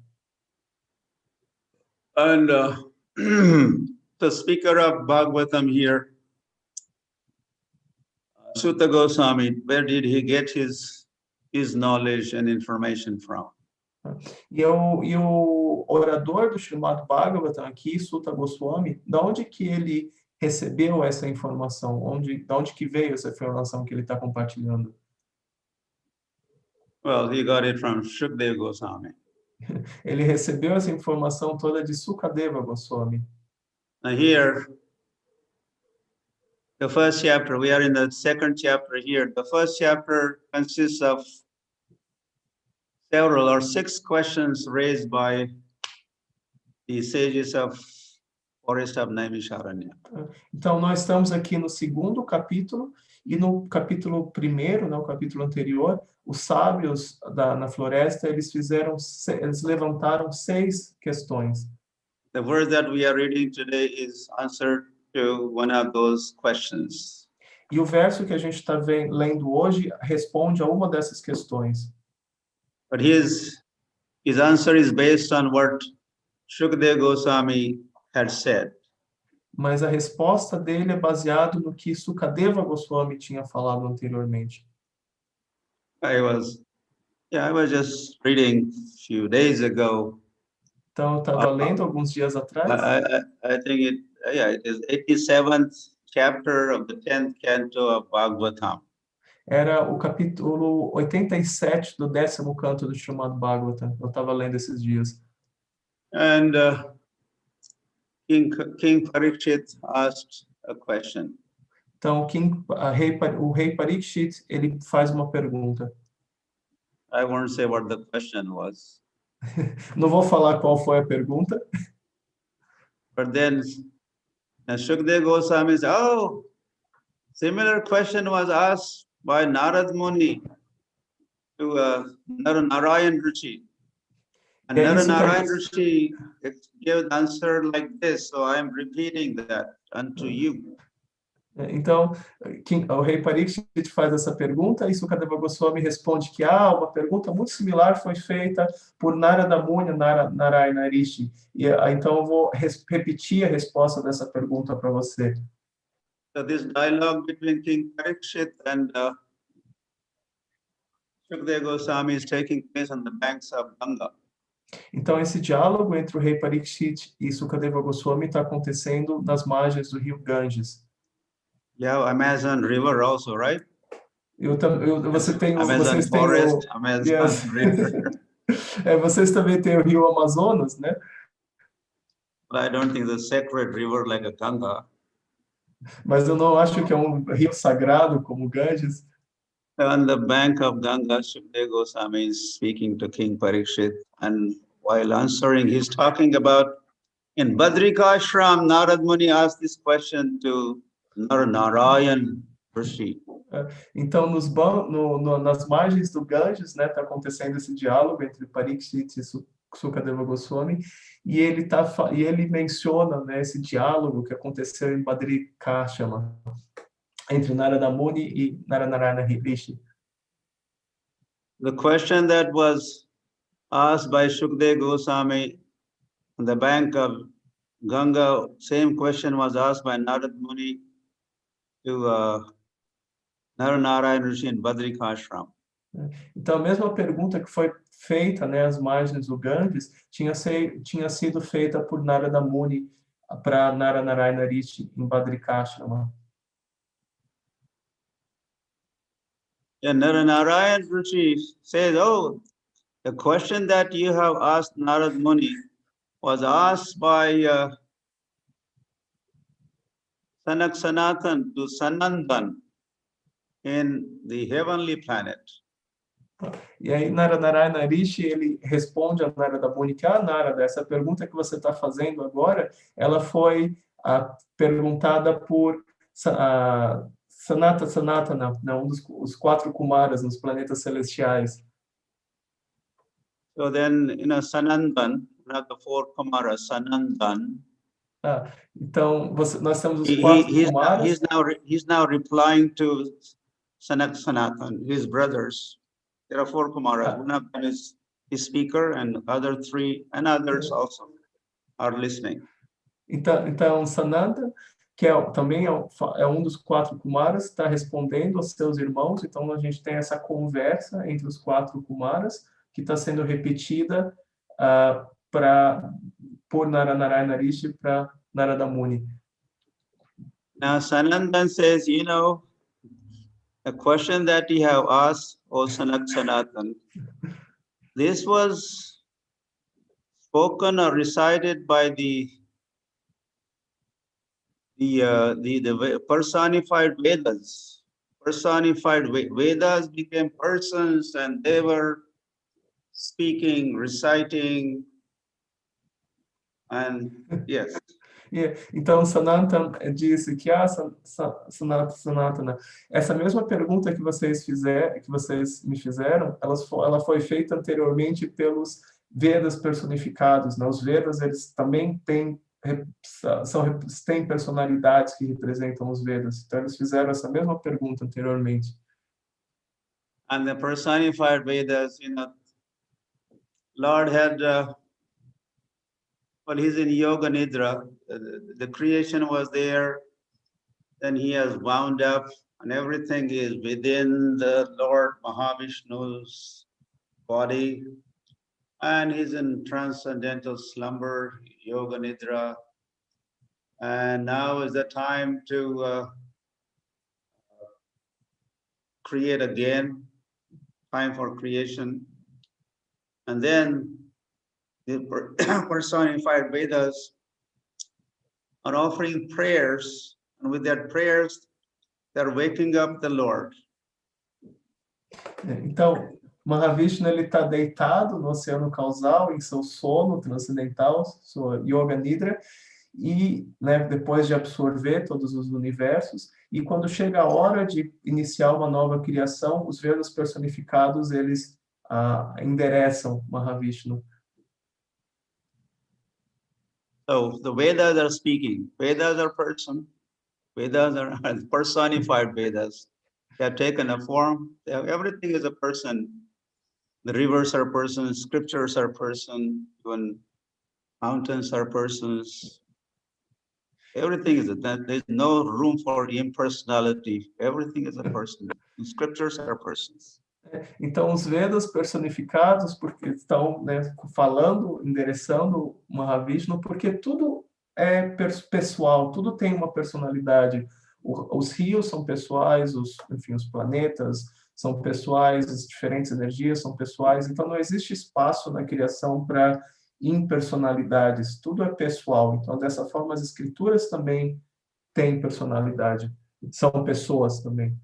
S2: And the speaker of Bhagavatam here, Sutta Goswami, where did he get his knowledge and information from?
S3: E o orador do Srimad Bhagavatam aqui, Sutta Goswami, de onde que ele recebeu essa informação? De onde que veio essa informação que ele está compartilhando?
S2: Well, he got it from Shukadeva Goswami.
S3: Ele recebeu essa informação toda de Sukadeva Goswami.
S2: Now here, the first chapter, we are in the second chapter here. The first chapter consists of several or 6 questions raised by the sages of forest of Naimisharanya.
S3: Então, nós estamos aqui no segundo capítulo, e no capítulo primeiro, o capítulo anterior, os sábios na floresta, eles levantaram 6 questões.
S2: The verse that we are reading today is answer to one of those questions.
S3: E o verso que a gente está lendo hoje responde a uma dessas questões.
S2: But his answer is based on what Shukadeva Goswami had said.
S3: Mas a resposta dele é baseada no que Sukadeva Goswami tinha falado anteriormente.
S2: I was just reading a few days ago.
S3: Então, eu estava lendo alguns dias atrás.
S2: I think it is 87th chapter of the 10th canto of Bhagavatam.
S3: Era o capítulo 87 do 10º canto do Srimad Bhagavatam. Eu estava lendo esses dias.
S2: And King Parikshit asked a question.
S3: Então, o rei Parikshit, ele faz uma pergunta.
S2: I won't say what the question was.
S3: Não vou falar qual foi a pergunta.
S2: But then Shukadeva Goswami said, similar question was asked by Narad Muni to Narayan Rishi. And Narayan Rishi gave the answer like this, so I am repeating that unto you.
S3: Então, o rei Parikshit faz essa pergunta e Sukadeva Goswami responde que uma pergunta muito similar foi feita por Narada Muni, Narayana Rishi. E então eu vou repetir a resposta dessa pergunta para você.
S2: So this dialogue between King Parikshit and Shukadeva Goswami is taking place on the banks of Ganga.
S3: Então esse diálogo entre o rei Parikshit e Sukadeva Goswami está acontecendo nas margens do rio Ganges.
S2: Yeah, Amazon River also, right?
S3: Você tem
S2: Amazon
S3: vocês
S2: Forest,
S3: têm
S2: Amazon
S3: yes.
S2: River.
S3: Vocês também têm o rio Amazonas, né?
S2: But I don't think it's a sacred river like a Ganga.
S3: Mas eu não acho que é um rio sagrado como o Ganges.
S2: On the bank of Ganga, Shukadeva Goswami is speaking to King Parikshit, and while answering, he's talking about in Badrikashram, Narad Muni asked this question to Narayan Rishi.
S3: Então, nas margens do Ganges, né, está acontecendo esse diálogo entre Parikshit e Sukadeva Goswami, e ele menciona, né, esse diálogo que aconteceu em Badrikashram. entre Narada Muni e Naranarayana Rishi.
S2: The question that was asked by Shukdev Goswami on the bank of Ganga, same question was asked by Narad Muni to Naranarayana Rishi in Badrikashram.
S3: Então, a mesma pergunta que foi feita, né, às margens do Ganges, tinha sido feita por Narada Muni para Naranarayana Rishi em Badrikashrama.
S2: And Naranarayana Rishi says, oh, the question that you have asked Narad Muni was asked by Sanak Sanatan to Sanandan in the heavenly planet.
S3: E aí Naranarayana Rishi, ele responde a Narada Muni que, Narada, essa pergunta que você está fazendo agora, ela foi perguntada por Sanatana, né, os 4 Kumaras nos planetas celestiais.
S2: So then, Sanandan, one of the 4 Kumaras, Sanandan.
S3: Então, nós temos os 4 Kumaras.
S2: He's now replying to Sanak Sanatan, his brothers. There are 4 Kumaras. One of them is his speaker, and other 3 and others also are listening.
S3: Então Sananda, que também é um dos 4 Kumaras, está respondendo aos seus irmãos. Então, a gente tem essa conversa entre os 4 Kumaras, que está sendo repetida por Naranarayana Rishi para Narada Muni.
S2: Now, Sanandan says, the question that you have asked, O Sanak Sanatan, this was spoken or recited by the personified Vedas. Personified Vedas became persons, and they were speaking, reciting, and yes.
S3: Então, Sanatan disse que Sanatana, essa mesma pergunta que vocês me fizeram, ela foi feita anteriormente pelos Vedas personificados, né? Os Vedas, eles também têm personalidades que representam os Vedas. Então, eles fizeram essa mesma pergunta anteriormente.
S2: And the personified Vedas, Lord had, he's in Yoga Nidra. The creation was there, then he has wound up, and everything is within the Lord Mahavishnu's body, and he's in transcendental slumber, Yoga Nidra, and now is the time to create again, time for creation. And then the personified Vedas are offering prayers, and with their prayers, they're waking up the Lord.
S3: Então, Mahavishnu, ele está deitado no oceano causal, em seu sono transcendental, sua Yoga Nidra, e, né, depois de absorver todos os universos, e quando chega a hora de iniciar uma nova criação, os Vedas personificados, eles endereçam Mahavishnu.
S2: So the Vedas are speaking. Vedas are person. Vedas are personified Vedas. They have taken a form. Everything is a person. The rivers are persons. Scriptures are person. Even mountains are persons. Everything is that. There's no room for impersonality. Everything is a person. The scriptures are persons.
S3: Então, os Vedas personificados, porque estão, né, falando, endereçando Mahavishnu, porque tudo é pessoal, tudo tem uma personalidade. Os rios são pessoais, os planetas são pessoais, as diferentes energias são pessoais, então não existe espaço na criação para impersonalidades, tudo é pessoal. Então, dessa forma, as escrituras também têm personalidade, são pessoas também.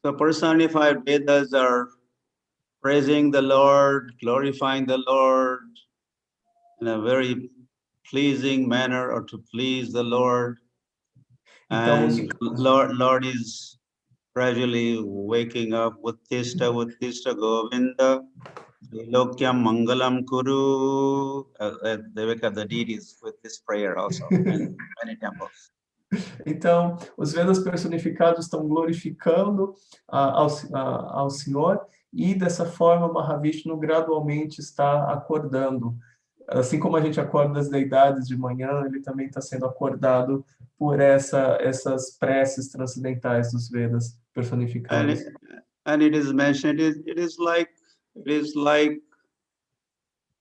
S2: The personified Vedas are praising the Lord, glorifying the Lord in a very pleasing manner, or to please the Lord. And Lord is gradually waking up with Tista Govinda, Lokyam Mangalam Kuru. They wake up the deities with this prayer also in many temples.
S3: Então, os Vedas personificados estão glorificando ao Senhor, e dessa forma Mahavishnu gradualmente está acordando. Assim como a gente acorda as deidades de manhã, ele também está sendo acordado por essas preces transcendentais dos Vedas personificados.
S2: And it is mentioned, it is like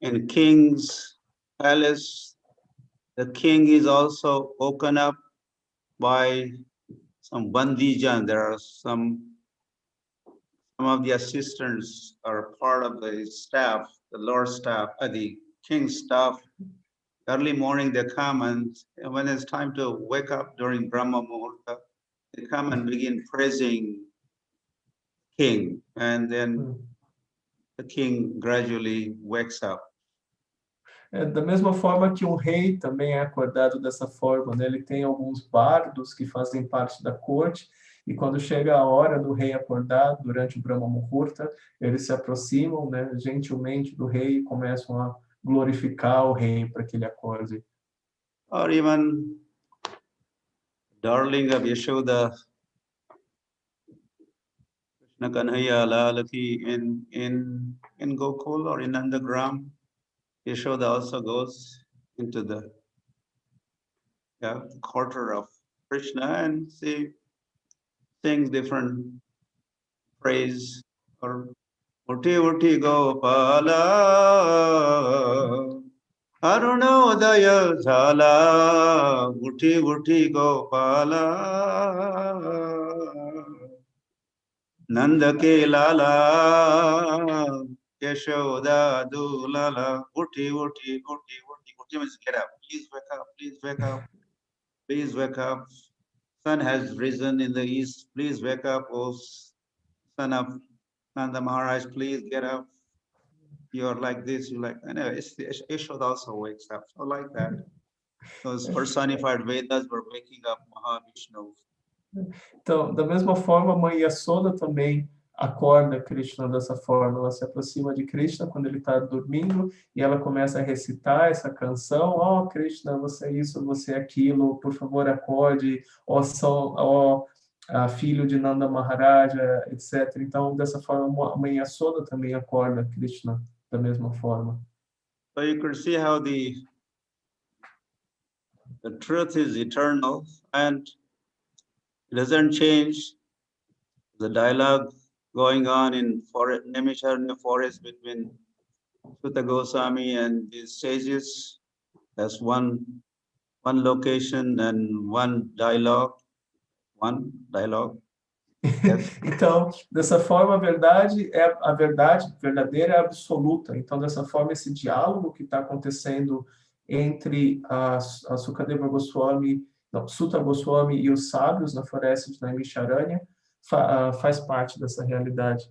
S2: in king's palace, the king is also woken up by some bandijan. There are some of the assistants are part of the staff, the Lord's staff, the king's staff. Early morning they come, and when it's time to wake up during Brahma Muhurta, they come and begin praising king, and then the king gradually wakes up.
S3: Da mesma forma que um rei também é acordado dessa forma, né? Ele tem alguns bardos que fazem parte da corte, e quando chega a hora do rei acordar, durante o Brahma Muhurta, eles se aproximam, né, gentilmente do rei e começam a glorificar o rei para que ele acorde.
S2: Or even darling of Yashoda, Krishna Kanhaiya Lal ki in Gokul or in Nandagram, Yashoda also goes into the quarter of Krishna and sings different praise or Uti Uti Gopala Arunodaya Jala Uti Uti Gopala Nandake Lala Yashoda Dulala Uti Uti Uti Uti Uti means get up, please wake up, please wake up, please wake up. Sun has risen in the east, please wake up, O son of Nanda Maharaj, please get up. You're like this, you're like, anyway, Yashoda also wakes up, so like that. Those personified Vedas were waking up Mahavishnu.
S3: Então, da mesma forma, a mãe Yashoda também acorda Krishna dessa forma. Ela se aproxima de Krishna quando ele está dormindo e ela começa a recitar essa canção. Oh, Krishna, você é isso, você é aquilo, por favor, acorde, filho de Nanda Maharaja, etc. Então, dessa forma, a mãe Yashoda também acorda Krishna da mesma forma.
S2: So you can see how the truth is eternal and it doesn't change. The dialogue going on in Naimisharanya forest between Sutta Goswami and these sages. That's one location and one dialogue. Yes.
S3: Então, dessa forma, a verdade verdadeira é absoluta. Então, dessa forma, esse diálogo que está acontecendo entre a Sukadeva Goswami, Sutta Goswami e os sábios na floresta de Naimisharanya faz parte dessa realidade.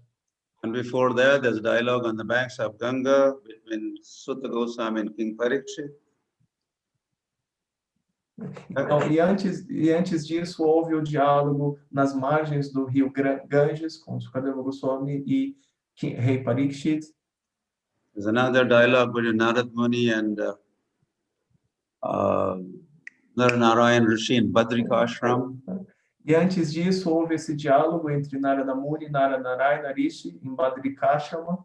S2: And before that, there's a dialogue on the banks of Ganga between Sutta Goswami and King Parikshit.
S3: Então, e antes disso, houve o diálogo nas margens do rio Ganges, com Sukadeva Goswami e rei Parikshit.
S2: There's another dialogue between Narad Muni and Narayan Rishi in Badrika Ashram.
S3: E antes disso, houve esse diálogo entre Narada Muni e Narayana Rishi em Badrikashrama.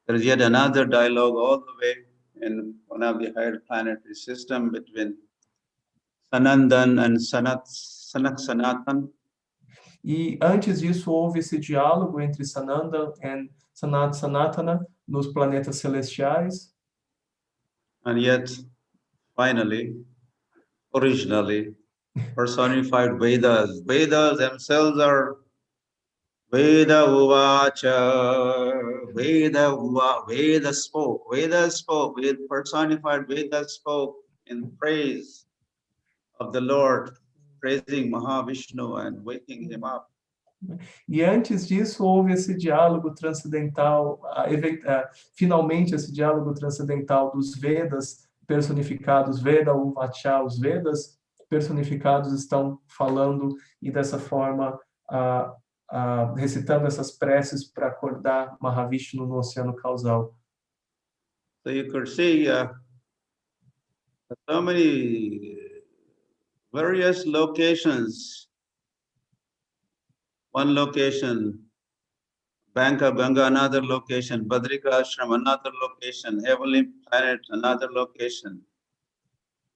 S2: There is yet another dialogue all the way in one of the higher planetary system between Sanandan and Sanatan.
S3: E antes disso, houve esse diálogo entre Sanandan e Sanatana nos planetas celestiais.
S2: And yet, finally, originally, personified Vedas. Vedas themselves are Veda Uvacha, Veda spoke, personified Veda spoke in praise of the Lord, praising Mahavishnu and waking him up.
S3: E antes disso, houve esse diálogo transcendental, finalmente esse diálogo transcendental dos Vedas personificados, Veda Uvacha, os Vedas personificados estão falando e dessa forma recitando essas preces para acordar Mahavishnu no oceano causal.
S2: So you could see so many various locations. One location, Bank of Ganga, another location, Badrika Ashram, another location, Heavenly Planet, another location.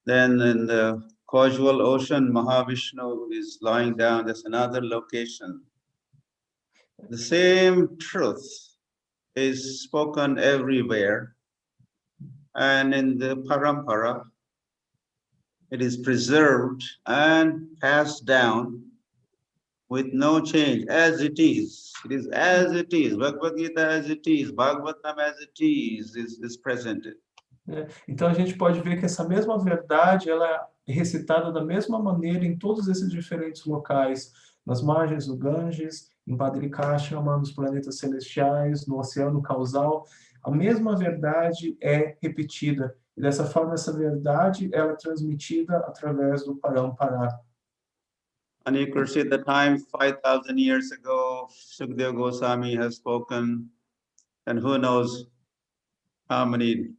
S2: Then in the causal ocean, Mahavishnu is lying down, that's another location. The same truth is spoken everywhere. And in the parampara, it is preserved and passed down with no change, as it is. It is as it is. Bhagavad Gita as it is. Bhagavatam as it is presented.
S3: Então a gente pode ver que essa mesma verdade ela é recitada da mesma maneira em todos esses diferentes locais, nas margens do Ganges, em Badrikashama, nos planetas celestiais, no oceano causal. A mesma verdade é repetida. E dessa forma, essa verdade ela é transmitida através do Parampara.
S2: And you could see the time 5,000 years ago, Sukadeva Goswami has spoken, and who knows how many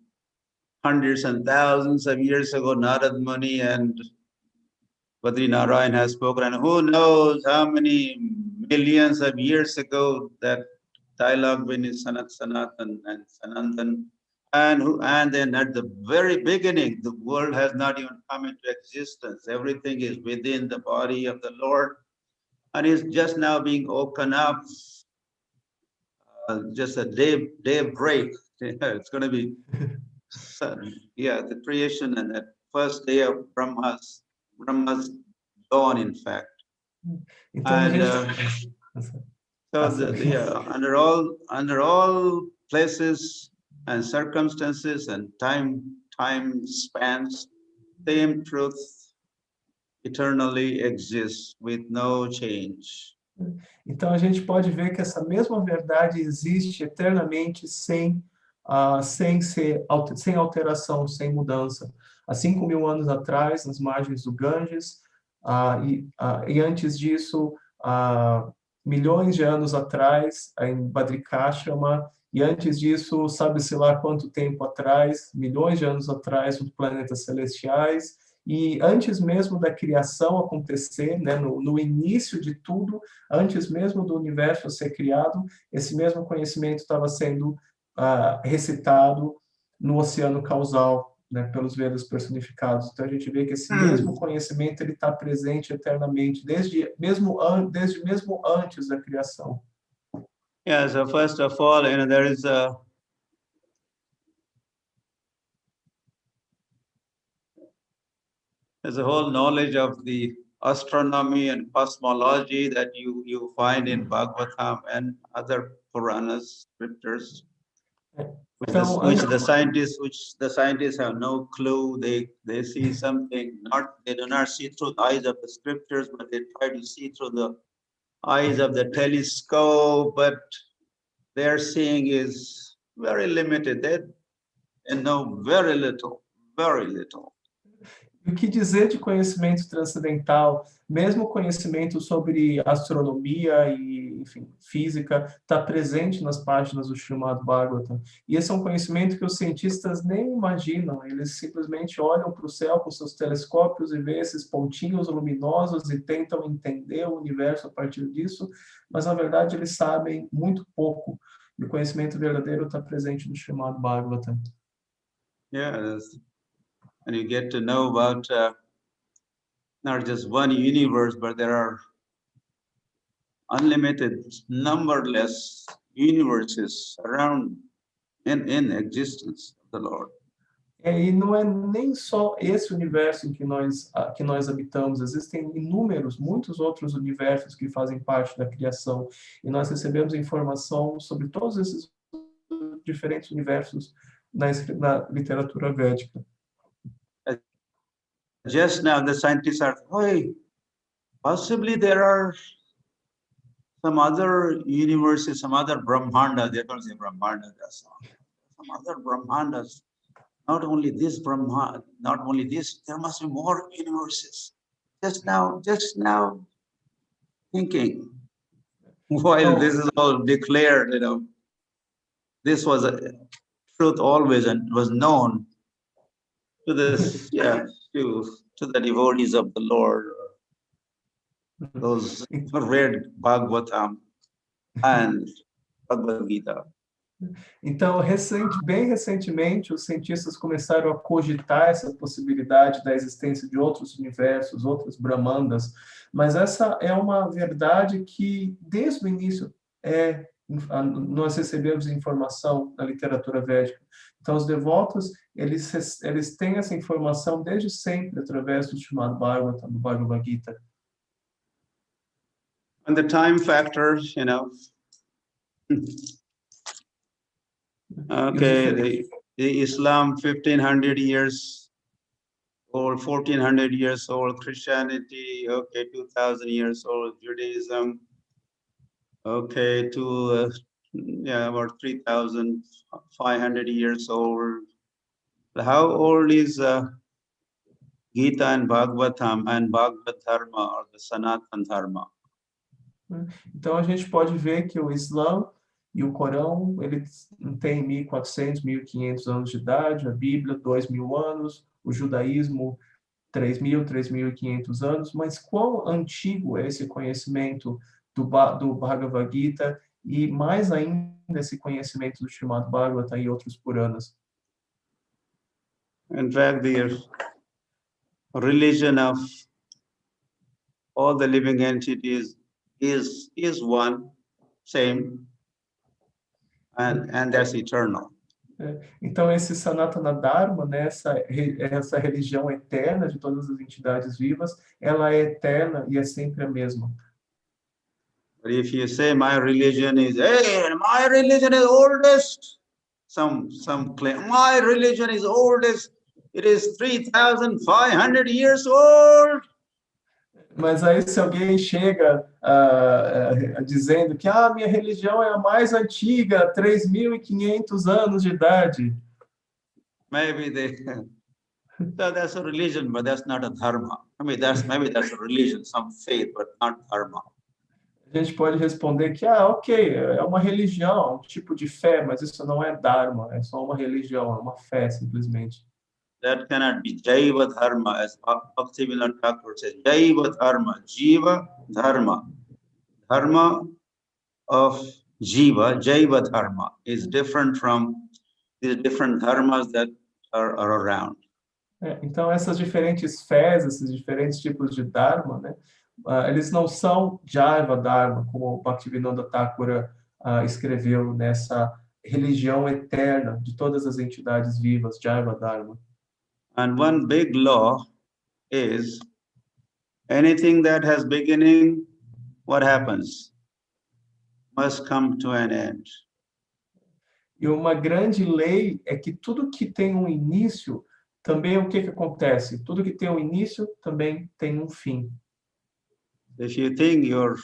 S2: hundreds and thousands of years ago, Narad Muni and Badri Narayan has spoken, and who knows how many millions of years ago that dialogue between Sanatan and Sanandan, and then at the very beginning, the world has not even come into existence. Everything is within the body of the Lord, and is just now being woken up. Just a day break. It's going to be, the creation and that first day of Brahma's dawn, in fact.
S3: Então,
S2: under all places and circumstances and time spans, same truth eternally exists with no change.
S3: Então a gente pode ver que essa mesma verdade existe eternamente sem alteração, sem mudança. Há 5.000 anos atrás, nas margens do Ganges, e antes disso, milhões de anos atrás, em Badrikashama, e antes disso, sabe-se lá quanto tempo atrás, milhões de anos atrás, nos planetas celestiais, e antes mesmo da criação acontecer, né, no início de tudo, antes mesmo do universo ser criado, esse mesmo conhecimento estava sendo recitado no oceano causal, né, pelos Vedas personificados. Então a gente vê que esse mesmo conhecimento ele está presente eternamente, desde mesmo antes da criação.
S2: Yeah, so first of all, there is there's a whole knowledge of the astronomy and cosmology that you find in Bhagavatam and other Puranas, scriptures, which the scientists have no clue. They see something, they do not see through the eyes of the scriptures, but they try to see through the eyes of the telescope, but their seeing is very limited. They know very little.
S3: E o que dizer de conhecimento transcendental? Mesmo conhecimento sobre astronomia e, enfim, física está presente nas páginas do Srimad Bhagavatam. E esse é um conhecimento que os cientistas nem imaginam. Eles simplesmente olham para o céu com seus telescópios e veem esses pontinhos luminosos e tentam entender o universo a partir disso, mas, na verdade, eles sabem muito pouco. E o conhecimento verdadeiro está presente no Srimad Bhagavatam.
S2: Yes. And you get to know about not just one universe, but there are unlimited, numberless universes around in existence of the Lord.
S3: E não é nem só esse universo em que nós habitamos, existem muitos outros universos que fazem parte da criação, e nós recebemos informação sobre todos esses diferentes universos na literatura védica.
S2: Just now, the scientists are, possibly there are some other universes, some other Brahmandas. They don't say Brahmandas, some other Brahmandas. Not only this Brahman, not only this, there must be more universes. Just now thinking, while this is all declared, this was a truth always and was known. to this, yeah, to the devotees of the Lord, those who read Bhagavatam and Bhagavad Gita.
S3: Então, bem recentemente, os cientistas começaram a cogitar essa possibilidade da existência de outros universos, outras Brahmandas, mas essa é uma verdade que, desde o início, nós recebemos informação na literatura védica. Então, os devotos, eles têm essa informação desde sempre, através do Srimad Bhagavatam, do Bhagavad Gita.
S2: And the time factor, okay, the Islam 1500 years old, 1400 years old, Christianity, okay, 2000 years old, Judaism, okay, to about 3500 years old. How old is Gita and Bhagavatam and Bhagavad Dharma or the Sanatan Dharma?
S3: Então, a gente pode ver que o Islã e o Corão, ele tem 1.400, 1.500 anos de idade, a Bíblia, 2.000 anos, o judaísmo, 3.000, 3.500 anos, mas quão antigo é esse conhecimento do Bhagavad Gita e, mais ainda, esse conhecimento do Srimad Bhagavatam e outros Puranas?
S2: In fact, the religion of all the living entities is one, same, and that's eternal.
S3: Então, esse Sanatana Dharma, né, essa religião eterna de todas as entidades vivas, ela é eterna e é sempre a mesma.
S2: But if you say my religion is oldest, some claim my religion is oldest, it is 3,500 years old.
S3: Mas aí se alguém chega dizendo que minha religião é a mais antiga, 3.500 anos de idade.
S2: Maybe so that's a religion, but that's not a dharma. I mean, maybe that's a religion, some faith, but not dharma.
S3: A gente pode responder que, ok, é uma religião, um tipo de fé, mas isso não é dharma, é só uma religião, é uma fé, simplesmente.
S2: That cannot be Jaiva Dharma, as Bhaktivedanta Thakur says. Jaiva Dharma, Jiva Dharma. Dharma of Jiva, Jaiva Dharma, is different from the different dharmas that are around.
S3: Então, essas diferentes fés, esses diferentes tipos de dharma, né, eles não são Jaiva Dharma, como o Bhaktivedanta Thakur escreveu nessa religião eterna de todas as entidades vivas, Jaiva Dharma.
S2: And one big law is anything that has beginning, what happens? Must come to an end.
S3: E uma grande lei é que tudo que tem um início, também o que acontece? Tudo que tem um início também tem um fim.
S2: If you think your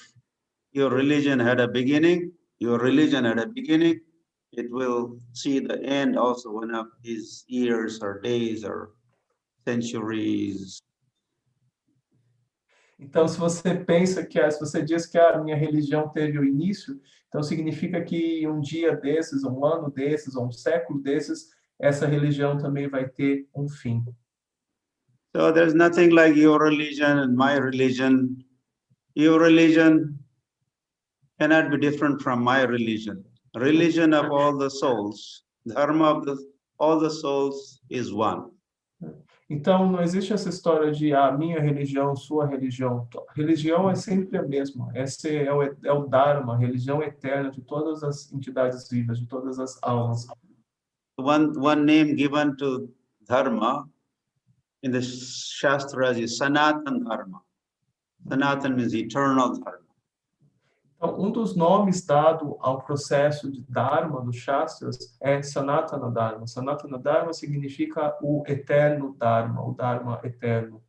S2: religion had a beginning, it will see the end also one of these years or days or centuries.
S3: Então, se você pensa se você diz que a minha religião teve o início, então significa que um dia desses, um ano desses, ou um século desses, essa religião também vai ter um fim.
S2: So there's nothing like your religion and my religion. Your religion cannot be different from my religion. Religion of all the souls, dharma of all the souls is one.
S3: Então, não existe essa história de minha religião, sua religião. Religião é sempre a mesma. Esse é o Dharma, a religião eterna de todas as entidades vivas, de todas as almas.
S2: One name given to dharma in the Shastras is Sanatan Dharma. Sanatan means eternal dharma.
S3: Então, dos nomes dado ao processo de Dharma, dos Shastras, é Sanatana Dharma. Sanatana Dharma significa o eterno Dharma, o Dharma eterno.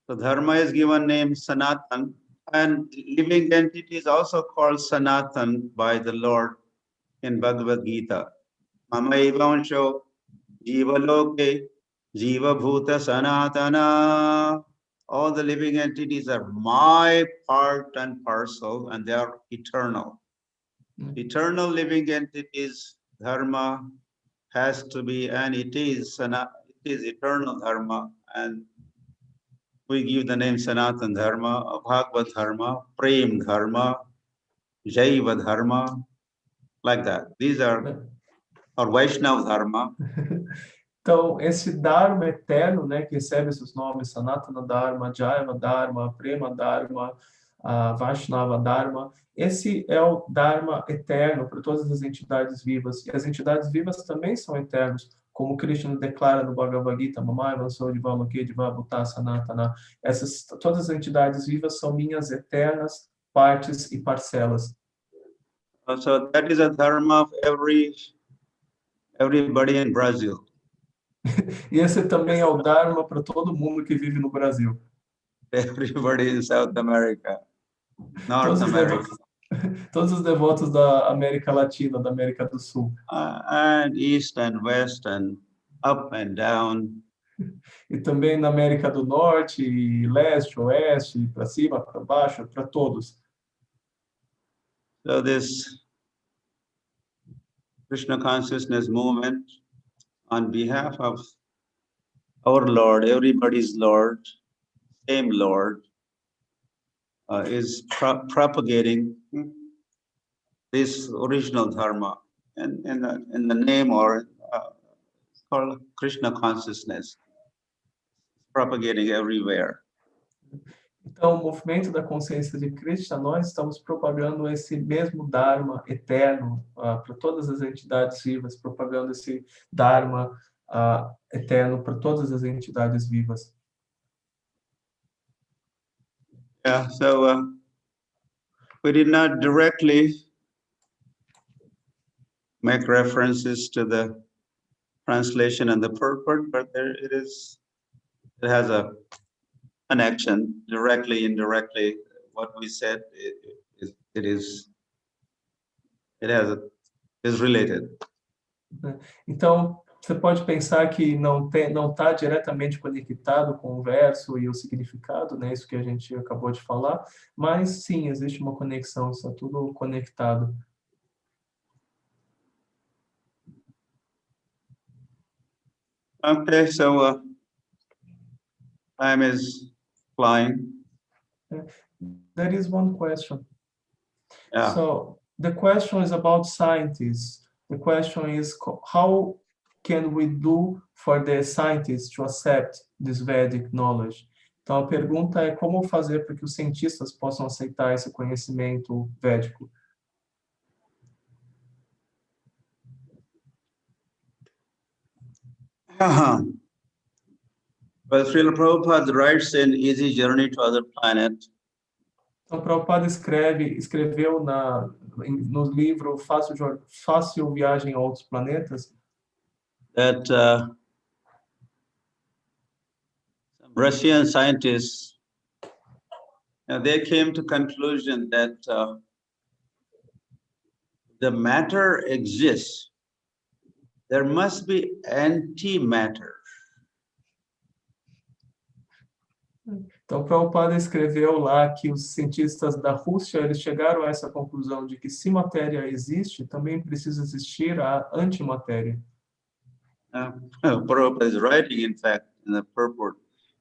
S2: So Dharma is given name Sanatan, and living entity is also called Sanatan by the Lord in Bhagavad Gita. Mama evansho jiva loke jiva bhuta sanatana. All the living entities are my part and parcel, and they are eternal. Eternal living entities, dharma has to be, and it is is eternal dharma, and we give the name Sanatan Dharma, Bhagavad Dharma, Prem Dharma, Jaiva Dharma, like that. These are or Vaishnava Dharma.
S3: Então, esse Dharma eterno, né, que recebe esses nomes, Sanatana Dharma, Jaiva Dharma, Prema Dharma, Vaishnava Dharma, esse é o Dharma eterno para todas as entidades vivas. E as entidades vivas também são eternos, como Krishna declara no Bhagavad Gita, Mamai, Sua Divina Graca A, Sanatana. Todas as entidades vivas são minhas eternas partes e parcelas.
S2: So that is a dharma of everybody in Brazil.
S3: E esse também é o Dharma para todo mundo que vive no Brasil.
S2: Everybody in South America, North America.
S3: Todos os devotos da América Latina, da América do Sul.
S2: And East and West and up and down.
S3: E também na América do Norte, Leste, Oeste, para cima, para baixo, para todos.
S2: So this Krishna consciousness movement, on behalf of our Lord, everybody's Lord, same Lord, is propagating this original dharma in the name or called Krishna consciousness, propagating everywhere.
S3: Então, o movimento da consciência de Krishna, nós estamos propagando esse mesmo Dharma eterno para todas as entidades vivas, propagando esse Dharma eterno para todas as entidades vivas.
S2: Yeah, so we did not directly make references to the translation and the purport, but it has a connection, directly, indirectly. What we said, is related.
S3: Então, você pode pensar que não está diretamente conectado com o verso e o significado, né? Isso que a gente acabou de falar, mas sim, existe uma conexão, está tudo conectado.
S2: Okay, so time is flying.
S3: There is one question.
S2: Yeah.
S3: So the question is about scientists. The question is, how can we do for the scientists to accept this Vedic knowledge? Então a pergunta é como fazer para que os cientistas possam aceitar esse conhecimento védico?
S2: Well, Srila Prabhupada writes in Easy Journey to Other Planet.
S3: Então, Prabhupada escreveu no livro Fácil Viagem a Outros Planetas
S2: that some Russian scientists, they came to conclusion that the matter exists. There must be antimatter.
S3: Então, Prabhupada escreveu lá que os cientistas da Rússia eles chegaram a essa conclusão de que se matéria existe, também precisa existir a antimatéria.
S2: Prabhupada is writing, in fact, in the purport,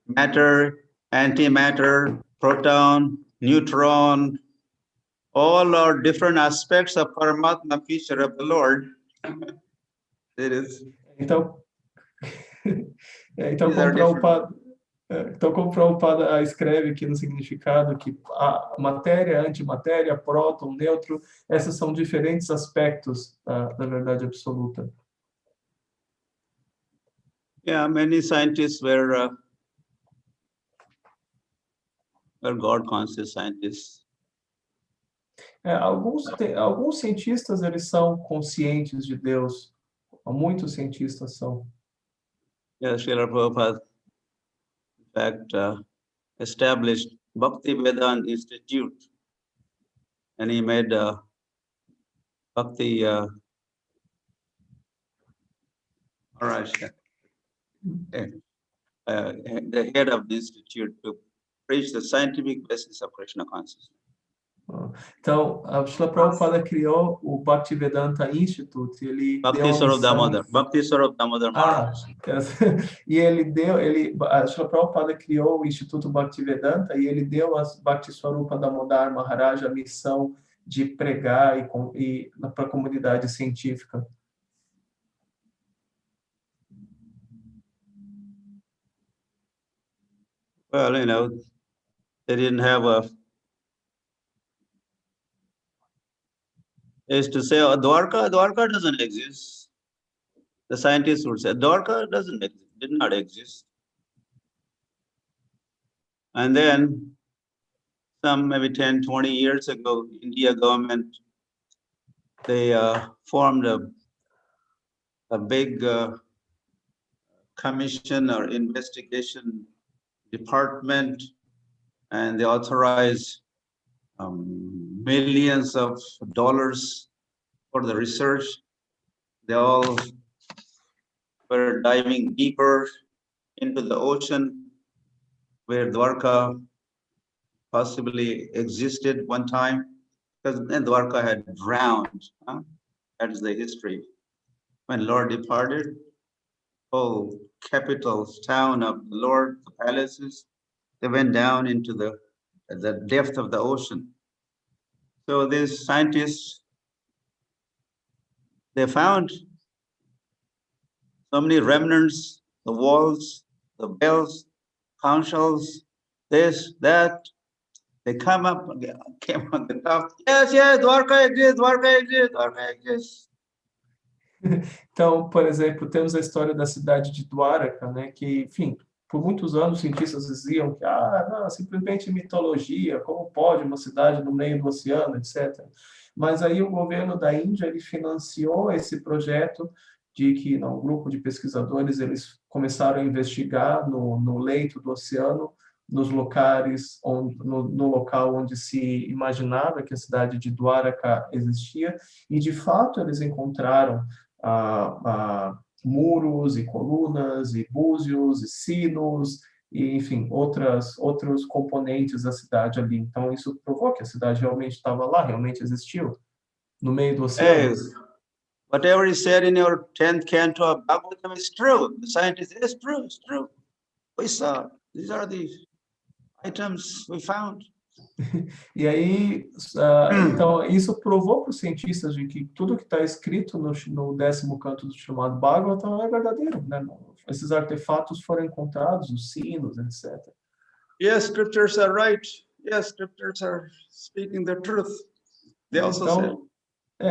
S2: matter, antimatter, proton, neutron, all are different aspects of Paramatma, feature of the Lord. It is.
S3: Então, como Prabhupada escreve aqui no significado que a matéria, antimatéria, próton, neutro, essas são diferentes aspectos da verdade absoluta.
S2: Yeah, many scientists were God-conscious scientists.
S3: Alguns cientistas eles são conscientes de Deus. Muitos cientistas são.
S2: Yeah, Srila Prabhupada, in fact, established Bhaktivedanta Institute, and he made Bhakti the head of the institute to preach the scientific basis of Krishna consciousness.
S3: Então, a Srila Prabhupada criou o Bhaktivedanta Institute, ele
S2: Bhakti
S3: deu a
S2: Swarup
S3: missão...
S2: Damodar, Bhakti Swarup Damodar Maharaj.
S3: E a Srila Prabhupada criou o Instituto Bhaktivedanta e ele deu a Bhakti Swarupa Damodar Maharaj a missão de pregar e para a comunidade científica.
S2: Well, you know, they didn't have a... Is to say, oh, Dwarka doesn't exist. The scientists would say, Dwarka did not exist. And then some maybe 10, 20 years ago, India government, they formed a big commission or investigation department, and they authorized millions of dollars for the research. They all were diving deeper into the ocean where Dwarka possibly existed one time, because then Dwarka had drowned. Huh? That is the history. When Lord departed, whole capital town of the Lord, the palaces, they went down into the depth of the ocean. So these scientists, they found so many remnants, the walls, the bells, conch shells, this, that. They came on the top. Yes, Dwarka exists, Dwarka exists, Dwarka exists.
S3: Então, por exemplo, temos a história da cidade de Dwaraka, né, que, enfim, por muitos anos cientistas diziam que, não, simplesmente mitologia, como pode uma cidade no meio do oceano, etc. Mas aí o governo da Índia, ele financiou esse projeto de que, um grupo de pesquisadores, eles começaram a investigar no leito do oceano, nos locais, no local onde se imaginava que a cidade de Dwaraka existia, e de fato eles encontraram muros e colunas e búzios e sinos e, enfim, outros componentes da cidade ali. Então isso provou que a cidade realmente estava lá, realmente existiu no meio do oceano.
S2: Hey, whatever is said in your 10th canto of Bhagavatam is true. The scientist, it's true, it's true. We saw, these are the items we found.
S3: E aí, então, isso provou para os cientistas de que tudo que está escrito no 10º canto do chamado Bhagavatam é verdadeiro, né? Esses artefatos foram encontrados, os sinos, etc.
S2: Yes, scriptures are right. Yes, scriptures are speaking the truth. They also said.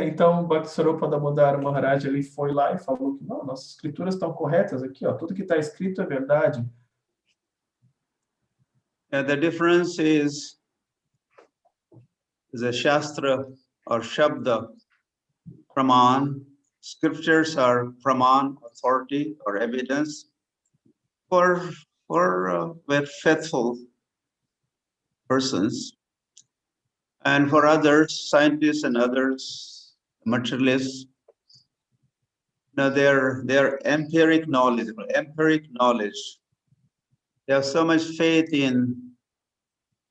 S3: Então, Bhakti-Swarupa Damodar Maharaj ele foi lá e falou que não, nossas escrituras estão corretas aqui, ó, tudo que está escrito é verdade.
S2: The difference is a Shastra or Shabda, Praman. Scriptures are Praman, authority or evidence for faithful persons. And for others, scientists and others, materialists, their empiric knowledge. They have so much faith in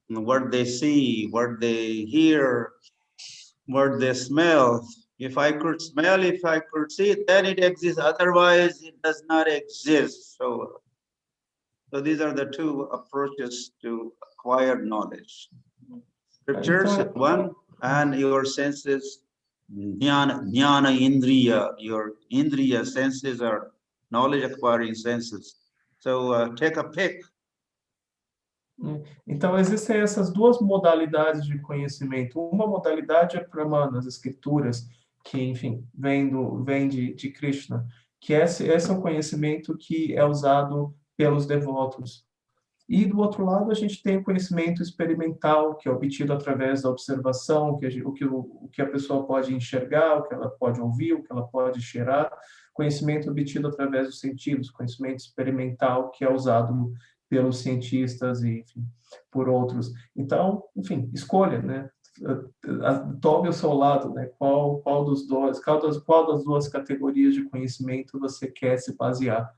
S2: what they see, what they hear, what they smell. If I could smell, if I could see, then it exists. Otherwise, it does not exist. So these are the two approaches to acquire knowledge. Scriptures, one, and your senses, jnana indriya, your indriya senses are knowledge acquiring senses. So take a pick.
S3: Então, existem essas duas modalidades de conhecimento. Uma modalidade é Pramana, as escrituras, que, enfim, vem de Krishna, que esse é o conhecimento que é usado pelos devotos. E, do outro lado, a gente tem o conhecimento experimental, que é obtido através da observação, o que a pessoa pode enxergar, o que ela pode ouvir, o que ela pode cheirar, conhecimento obtido através dos sentidos, conhecimento experimental, que é usado pelos cientistas e, enfim, por outros. Então, enfim, escolha, né? Tome o seu lado, né? Qual das duas categorias de conhecimento você quer se basear?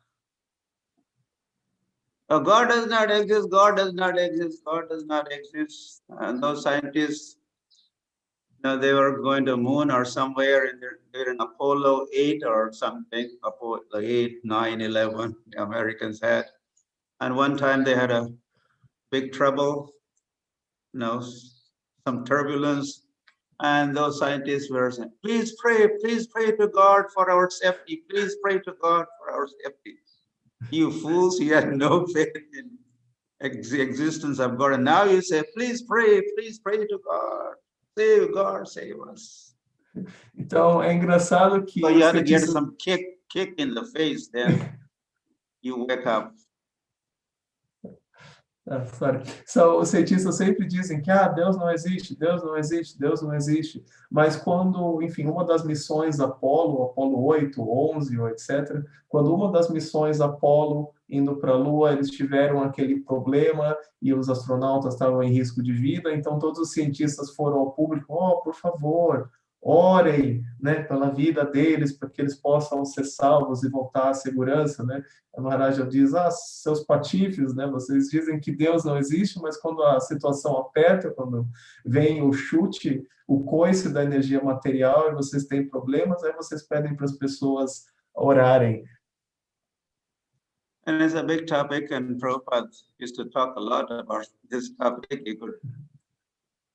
S2: God does not exist, God does not exist, God does not exist. And those scientists, they were going to moon or somewhere they're in Apollo 8 or something, Apollo 8, 9, 11, the Americans had. And one time they had a big trouble, some turbulence. And those scientists were saying, please pray to God for our safety. Please pray to God for our safety. You fools, you had no faith in the existence of God. And now you say, please pray to God. Save God, save us.
S3: Então, é engraçado que
S2: So you
S3: os
S2: have to get
S3: cientistas...
S2: some kick in the face, then you wake up.
S3: Os cientistas sempre dizem que Deus não existe, Deus não existe, Deus não existe. Mas quando, enfim, uma das missões Apolo 8, 11, etc., quando uma das missões Apolo indo para a Lua, eles tiveram aquele problema e os astronautas estavam em risco de vida, então todos os cientistas foram ao público, por favor, orem, né, pela vida deles, para que eles possam ser salvos e voltar à segurança, né? A Maharaja diz, seus patifes, né, vocês dizem que Deus não existe, mas quando a situação aperta, quando vem o chute, o coice da energia material e vocês têm problemas, aí vocês pedem para as pessoas orarem.
S2: And it's a big topic, and Prabhupada used to talk a lot about this topic. You could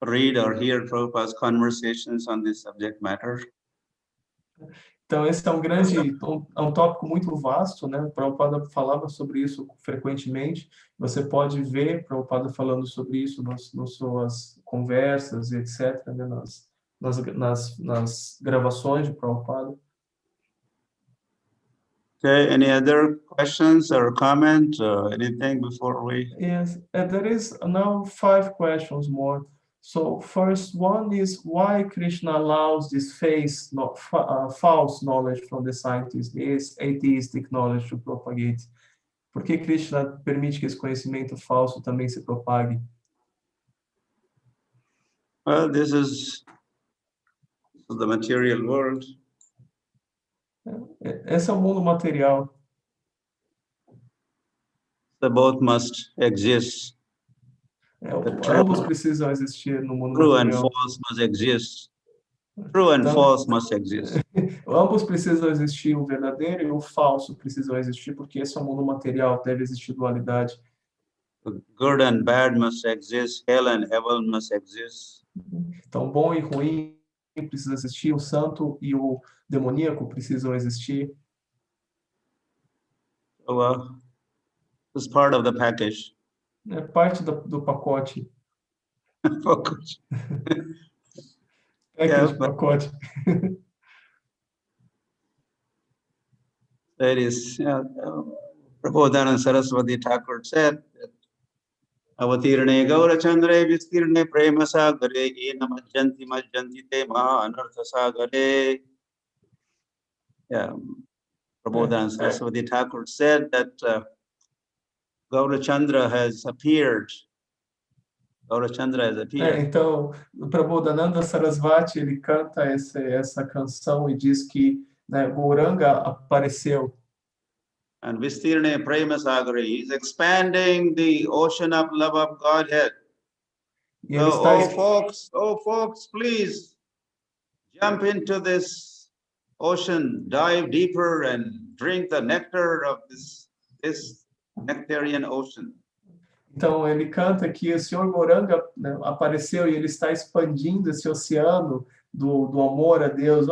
S2: read or hear Prabhupada's conversations on this subject matter.
S3: Então, esse é um tópico muito vasto, né? O Prabhupada falava sobre isso frequentemente. Você pode ver Prabhupada falando sobre isso nas suas conversas e etc., né? nas gravações de Prabhupada.
S2: Okay, any other questions or comment or anything before we?
S3: Yes, there is now 5 questions more. So first one is why Krishna allows this false knowledge from the scientists, this atheistic knowledge to propagate. Por que Krishna permite que esse conhecimento falso também se propague?
S2: Well, this is the material world.
S3: Esse é o mundo material.
S2: The both must exist.
S3: Ambos precisam existir no mundo
S2: True and
S3: material.
S2: false must exist. True and false must exist.
S3: Ambos precisam existir, o verdadeiro e o falso precisam existir, porque esse é o mundo material, deve existir dualidade.
S2: Good and bad must exist. Hell and heaven must exist.
S3: Então, bom e ruim precisa existir, o santo e o demoníaco precisam existir.
S2: So, it's part of the package.
S3: É parte do pacote.
S2: Package.
S3: Pacote.
S2: That is, Prabhupada Saraswati Thakur said, Avatirne Gaura Chandre Vistirne Prema Sagare Ena Majjanti Te Maha Anartha Sagare. Yeah, Prabhupada Saraswati Thakur said that Gaurachandra has appeared. Gaurachandra has appeared.
S3: Então, o Prabodhananda Sarasvati, ele canta essa canção e diz que, né, Gauranga apareceu.
S2: And Vistirne Prema Sagare, he's expanding the ocean of love of Godhead.
S3: E ele
S2: Oh folks, please jump into this ocean, dive deeper and drink the nectar of this nectarian ocean.
S3: Então, ele canta que o Senhor Gauranga, né, apareceu e ele está expandindo esse oceano do amor a Deus.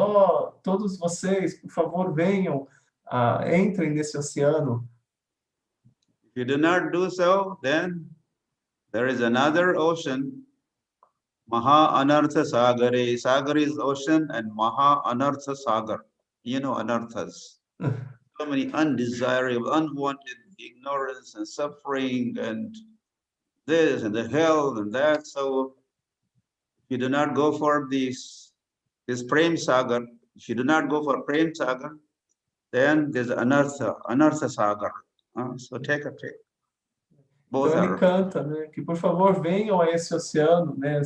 S3: Todos vocês, por favor, venham, entrem nesse oceano.
S2: If you do not do so, then there is another ocean, Maha Anartha Sagare. Sagar is ocean and Maha Anartha Sagar. You know, anarthas. So many undesirable, unwanted ignorance and suffering and this and the hell and that. So if you do not go for this Prem Sagar, if you do not go for Prem Sagar, then there's Anartha Sagar. So take a take. Both
S3: Então ele canta, né, que por favor venham a esse oceano, né,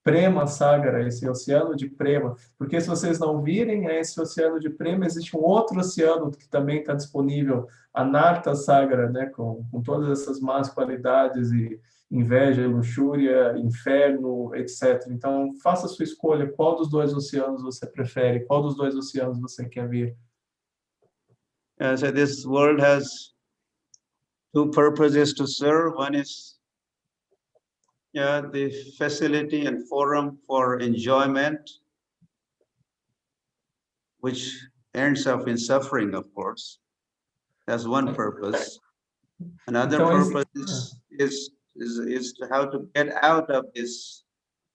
S3: Prema Sagara, esse oceano de Prema, porque se vocês não virem, esse oceano de Prema, existe um outro oceano que também está disponível, Anartha Sagara, né, com todas essas más qualidades e inveja, luxúria, inferno, etc. Então, faça a sua escolha, qual dos dois oceanos você prefere, qual dos dois oceanos você quer ver.
S2: So this world has two purposes to serve. One is the facility and forum for enjoyment, which ends up in suffering, of course. That's one purpose. Another
S3: Então,
S2: purpose is to how to get out of this.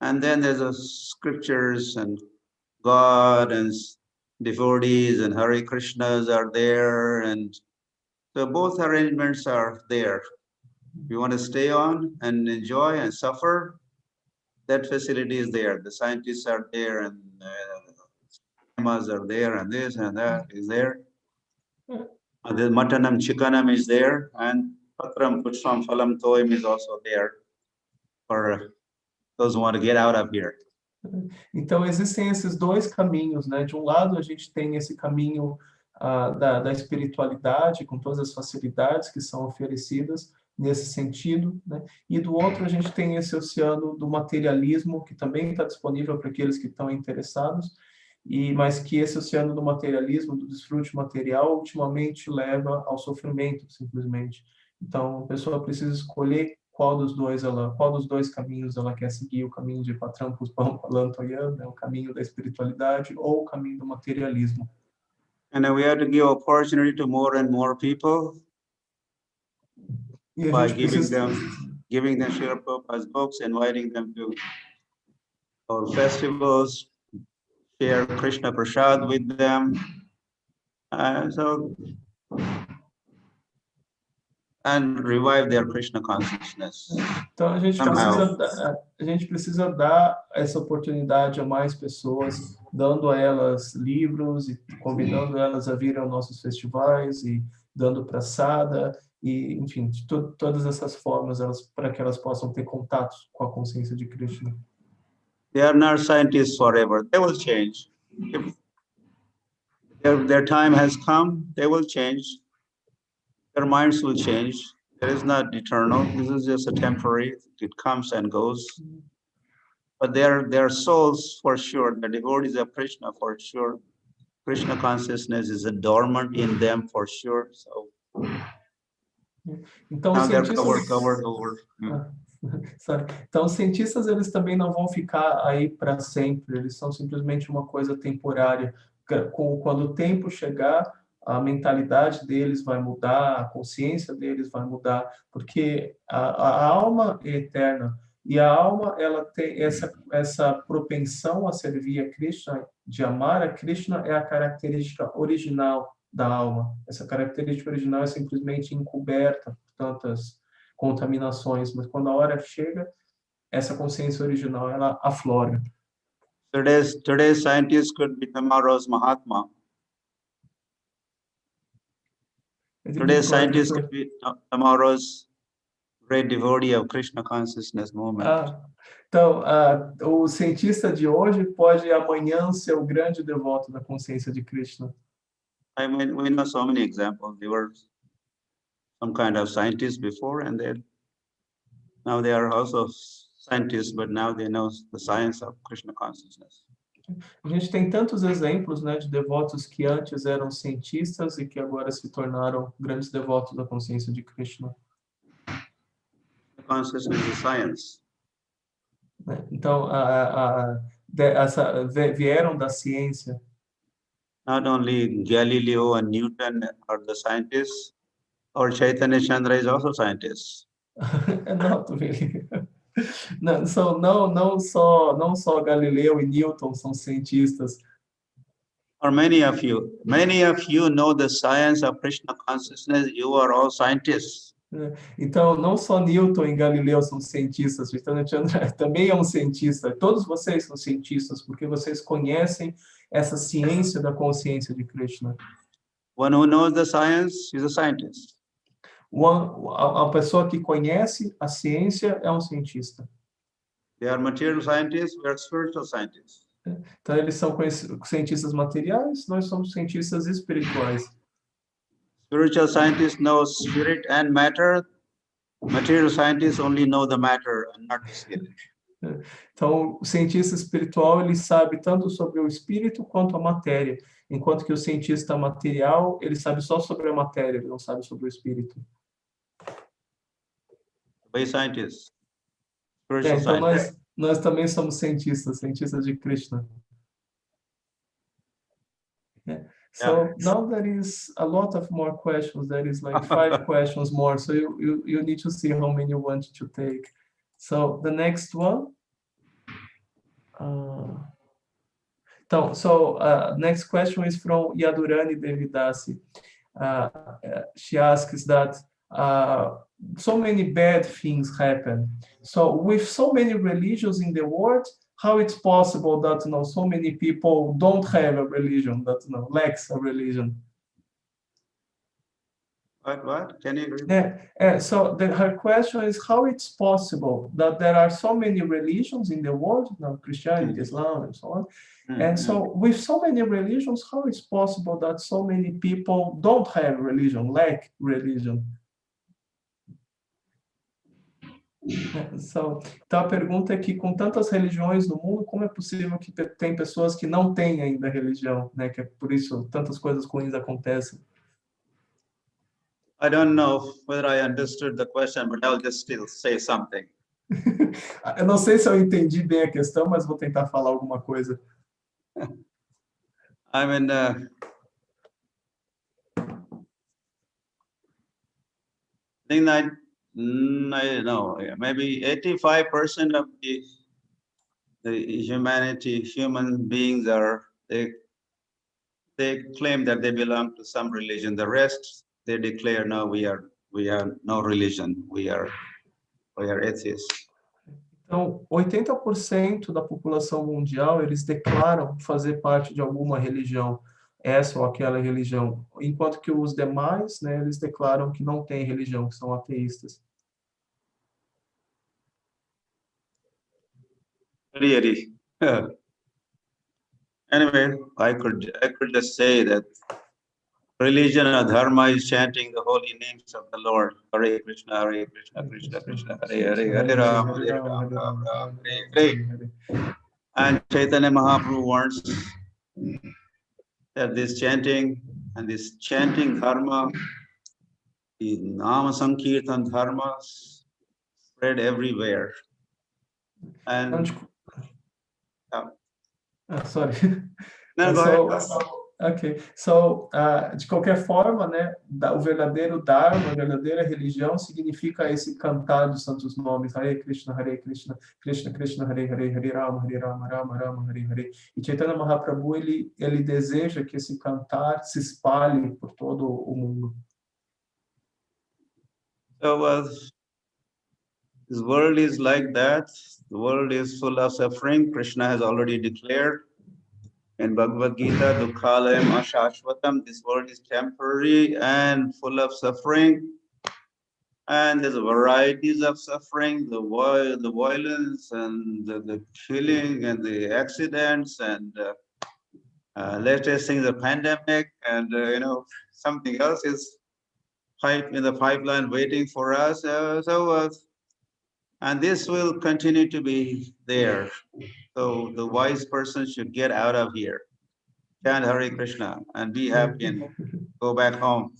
S2: And then there's the scriptures and God and devotees and Hare Krishnas are there. And so both arrangements are there. If you want to stay on and enjoy and suffer, that facility is there. The scientists are there and are there and this and that is there. The matanam chickanam is there and patram pushram phalam toim is also there for those who want to get out of here.
S3: Então, existem esses dois caminhos, né? De um lado, a gente tem esse caminho da espiritualidade, com todas as facilidades que são oferecidas nesse sentido, né? E do outro, a gente tem esse oceano do materialismo, que também está disponível para aqueles que estão interessados, mas que esse oceano do materialismo, do desfrute material, ultimamente leva ao sofrimento, simplesmente. Então, a pessoa precisa escolher qual dos dois caminhos ela quer seguir, o caminho de Patram Puspam Palantoyan, né, o caminho da espiritualidade ou o caminho do materialismo.
S2: And we have to give opportunity to more and more people by giving them Srila Prabhupada's books, inviting them to our festivals, share Krishna Prasad with them. And revive their Krishna consciousness.
S3: Então a gente precisa dar essa oportunidade a mais pessoas, dando a elas livros e convidando elas a vir aos nossos festivais e dando prasada e, enfim, de todas essas formas para que elas possam ter contato com a consciência de Krishna.
S2: They are not scientists forever. They will change. If their time has come, they will change. Their minds will change. It is not eternal. This is just a temporary. It comes and goes. But their souls, for sure, the devotees of Krishna, for sure. Krishna consciousness is dormant in them, for sure. So
S3: então,
S2: now they're covered over.
S3: Então, os cientistas, eles também não vão ficar aí para sempre. Eles são simplesmente uma coisa temporária. Quando o tempo chegar, a mentalidade deles vai mudar, a consciência deles vai mudar, porque a alma é eterna, e a alma ela tem essa propensão a servir a Krishna, de amar a Krishna, é a característica original da alma. Essa característica original é simplesmente encoberta por tantas contaminações, mas quando a hora chega, essa consciência original ela aflora.
S2: Today's scientists could be tomorrow's Mahatma. Today's scientists could be tomorrow's great devotee of Krishna consciousness movement.
S3: Então, o cientista de hoje pode amanhã ser o grande devoto da consciência de Krishna.
S2: I mean, we know so many examples. They were some kind of scientists before, and now they are also scientists, but now they know the science of Krishna consciousness.
S3: A gente tem tantos exemplos, né, de devotos que antes eram cientistas e que agora se tornaram grandes devotos da consciência de Krishna.
S2: Consciousness is science.
S3: Então, vieram da ciência.
S2: Not only Galileo and Newton are the scientists, or Chaitanya Chandra is also scientist.
S3: Not really. Não só Galileu e Newton são cientistas.
S2: Or many of you know the science of Krishna consciousness. You are all scientists.
S3: Então, não só Newton e Galileu são cientistas, Chaitanya Chandra também é um cientista. Todos vocês são cientistas, porque vocês conhecem essa ciência da consciência de Krishna.
S2: One who knows the science is a scientist.
S3: A pessoa que conhece a ciência é um cientista.
S2: They are material scientists, we are spiritual scientists.
S3: Então, eles são cientistas materiais, nós somos cientistas espirituais.
S2: Spiritual scientists know spirit and matter. Material scientists only know the matter and not the spirit.
S3: Então, o cientista espiritual, ele sabe tanto sobre o espírito quanto a matéria, enquanto que o cientista material, ele sabe só sobre a matéria, ele não sabe sobre o espírito.
S2: By scientists. Spiritual
S3: Então,
S2: scientists.
S3: nós também somos cientistas de Krishna. So now there is a lot of more questions. There is like 5 questions more. So you need to see how many you want to take. So the next one. Next question is from Yadurani Devidasi. She asks that so many bad things happen. So with so many religions in the world, how it's possible that so many people don't have a religion, that lacks a religion?
S2: What? Can you repeat?
S3: So her question is how it's possible that there are so many religions in the world, Christianity, Islam, and so on. And so with so many religions, how it's possible that so many people don't have religion, lack religion? Então a pergunta é que com tantas religiões no mundo, como é possível que tem pessoas que não têm ainda religião, né? Que é por isso tantas coisas ruins acontecem.
S2: I don't know whether I understood the question, but I'll just still say something.
S3: Eu não sei se eu entendi bem a questão, mas vou tentar falar alguma coisa.
S2: I mean, I think that I know, maybe 85% of the human beings they claim that they belong to some religion. The rest, they declare, no, we have no religion. We are atheists.
S3: Então, 80% da população mundial, eles declaram fazer parte de alguma religião, essa ou aquela religião, enquanto que os demais, né, eles declaram que não têm religião, que são ateístas.
S2: Really. Anyway, I could just say that religion or dharma is chanting the holy names of the Lord. Hare Krishna, Hare Krishna, Krishna Krishna, Hare Hare, Hare Ram, Hare Ram, Ram Ram, Hare Hare. And Chaitanya Mahaprabhu wants that this chanting and this chanting dharma, the Nama Sankirtan dharma, spread everywhere. And
S3: sorry.
S2: No, go ahead.
S3: Ok, so, de qualquer forma, né, o verdadeiro Dharma, a verdadeira religião significa esse cantar dos santos nomes, Hare Krishna, Krishna Krishna, Hare Hare, Hare Rama, Rama Rama, Hare Hare. E Chaitanya Mahaprabhu, ele deseja que esse cantar se espalhe por todo o mundo.
S2: So, this world is like that. The world is full of suffering. Krishna has already declared in Bhagavad Gita, Dukhalayam Ashashvatam, this world is temporary and full of suffering. And there's varieties of suffering, the violence and the killing and the accidents and latest thing, the pandemic, and something else is in the pipeline waiting for us. And this will continue to be there. So the wise person should get out of here, chant Hare Krishna, and be happy and go back home.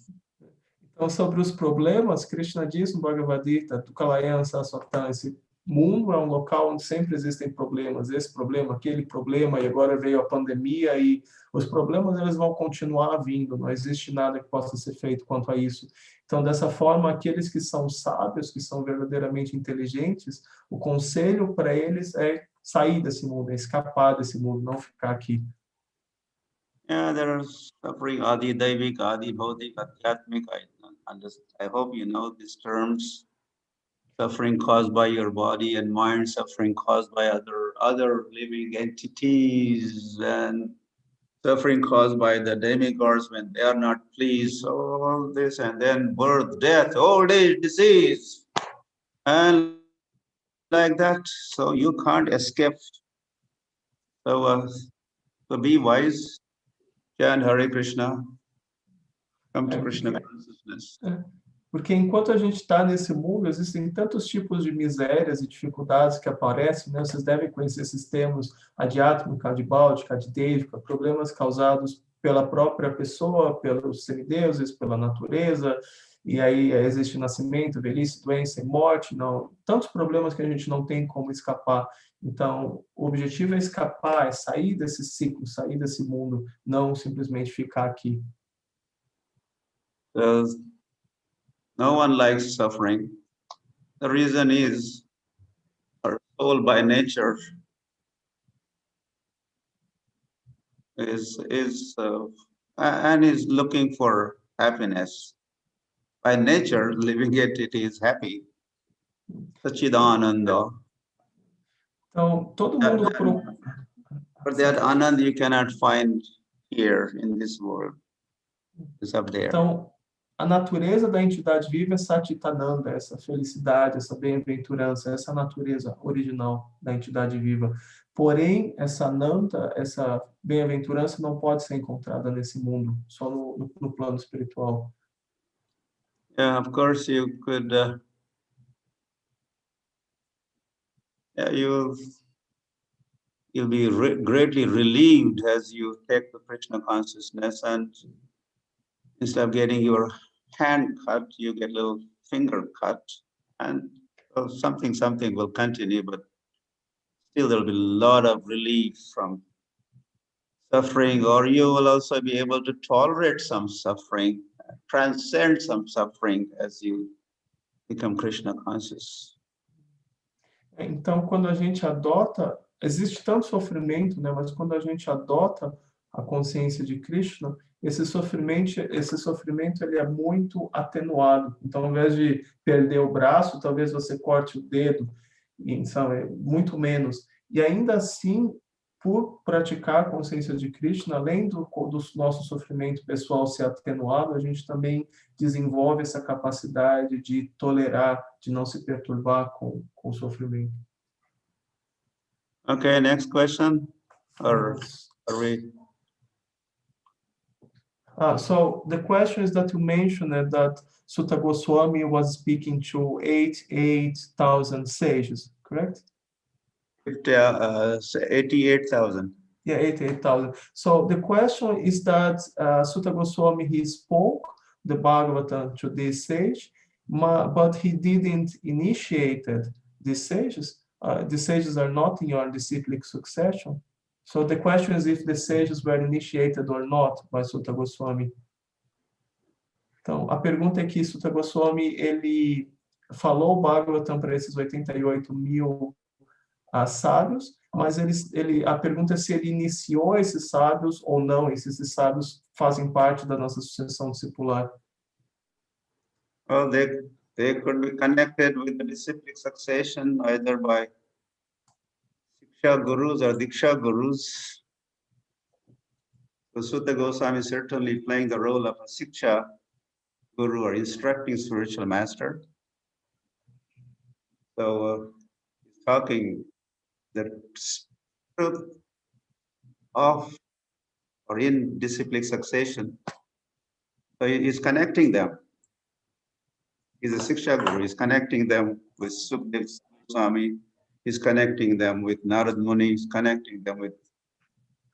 S3: Então, sobre os problemas, Krishna diz no Bhagavad Gita, Dukhalayam Ashashvatam, esse mundo é um local onde sempre existem problemas, esse problema, aquele problema, e agora veio a pandemia, e os problemas eles vão continuar vindo, não existe nada que possa ser feito quanto a isso. Então, dessa forma, aqueles que são sábios, que são verdadeiramente inteligentes, o conselho para eles é sair desse mundo, é escapar desse mundo, não ficar aqui.
S2: Yeah, there is suffering, Adi Daivik, Adi Bhautik, Adhyatmik. I hope you know these terms. Suffering caused by your body and mind, suffering caused by other living entities, and suffering caused by the demigods when they are not pleased. So all this, and then birth, death, old age, disease, and like that, so you can't escape. So, so be wise, chant Hare Krishna, come to Krishna consciousness.
S3: Porque enquanto a gente está nesse mundo, existem tantos tipos de misérias e dificuldades que aparecem, né? Vocês devem conhecer esses termos adiátmica, adibáltica, adidêvica, problemas causados pela própria pessoa, pelos semideuses, pela natureza, e aí existe nascimento, velhice, doença e morte, não, tantos problemas que a gente não tem como escapar. Então, o objetivo é escapar, é sair desse ciclo, sair desse mundo, não simplesmente ficar aqui.
S2: No one likes suffering. The reason is our soul by nature is looking for happiness. By nature, living it is happy. Sachidananda.
S3: Então, todo mundo
S2: But that anand you cannot find here in this world. It's up there.
S3: Então, a natureza da entidade viva é Satitananda, essa felicidade, essa bem-aventurança, essa natureza original da entidade viva. Porém, essa Nanda, essa bem-aventurança não pode ser encontrada nesse mundo, só no plano espiritual.
S2: Yeah, of course you could. You'll be greatly relieved as you take the Krishna consciousness, and instead of getting your hand cut, you get a little finger cut, and something will continue, but still there'll be a lot of relief from suffering, or you will also be able to tolerate some suffering, transcend some suffering as you become Krishna conscious.
S3: Então, quando a gente adota, existe tanto sofrimento, né? Mas quando a gente adota a consciência de Krishna, esse sofrimento ele é muito atenuado. Então, ao invés de perder o braço, talvez você corte o dedo, então é muito menos. E ainda assim, por praticar a consciência de Krishna, além do nosso sofrimento pessoal ser atenuado, a gente também desenvolve essa capacidade de tolerar, de não se perturbar com o sofrimento.
S2: Okay, next question. Or are we?
S3: So the question is that you mentioned that Sutta Goswami was speaking to 88,000 sages, correct?
S2: 88,000.
S3: Yeah, 88,000. So the question is that Sutta Goswami, he spoke the Bhagavatam to these sages, but he didn't initiate these sages. The sages are not in your disciplic succession. So the question is if the sages were initiated or not by Sutta Goswami. Então, a pergunta é que Sutta Goswami, ele falou o Bhagavatam para esses 88 mil sábios, mas a pergunta é se ele iniciou esses sábios ou não, e se esses sábios fazem parte da nossa sucessão discipular.
S2: Well, they could be connected with the disciplic succession either by Siksha Gurus or Diksha Gurus. So Sutta Goswami is certainly playing the role of a Siksha Guru or instructing spiritual master. So he's talking the truth of or in disciplic succession. So he's connecting them. He's a Siksha Guru. He's connecting them with Sukadeva Swami. He's connecting them with Narad Muni. He's connecting them with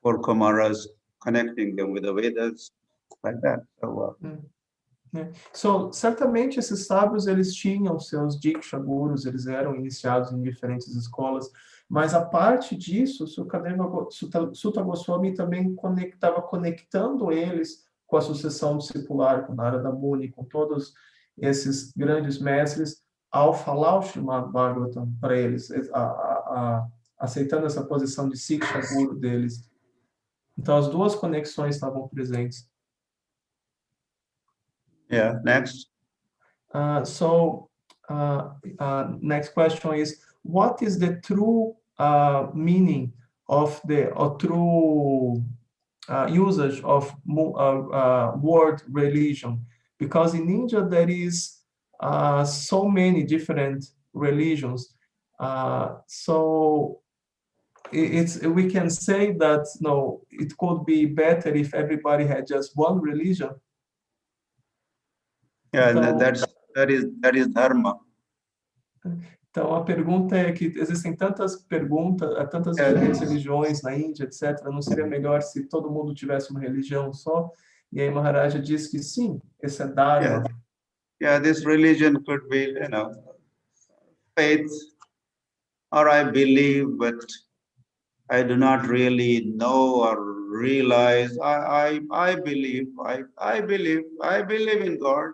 S2: four Kumaras, connecting them with the Vedas, like that.
S3: So, certamente esses sábios, eles tinham seus Diksha Gurus, eles eram iniciados em diferentes escolas, mas a parte disso, Sutta Goswami também estava conectando eles com a sucessão discipular, com Narada Muni, com todos esses grandes mestres, ao falar o Srimad Bhagavatam para eles, aceitando essa posição de Siksha Guru deles. Então, as duas conexões estavam presentes.
S2: Yeah, next.
S3: Next question is, what is the true meaning of true usage of word religion? Because in India there is so many different religions. So we can say that no, it could be better if everybody had just one religion.
S2: Yeah,
S3: Então,
S2: that is dharma.
S3: Então, a pergunta é que existem tantas diferentes religiões na Índia, etc. Não seria melhor se todo mundo tivesse uma religião só? E aí Maharaja diz que sim, esse é Dharma.
S2: Yeah, this religion could be, faith, or I believe, but I do not really know or realize. I believe in God.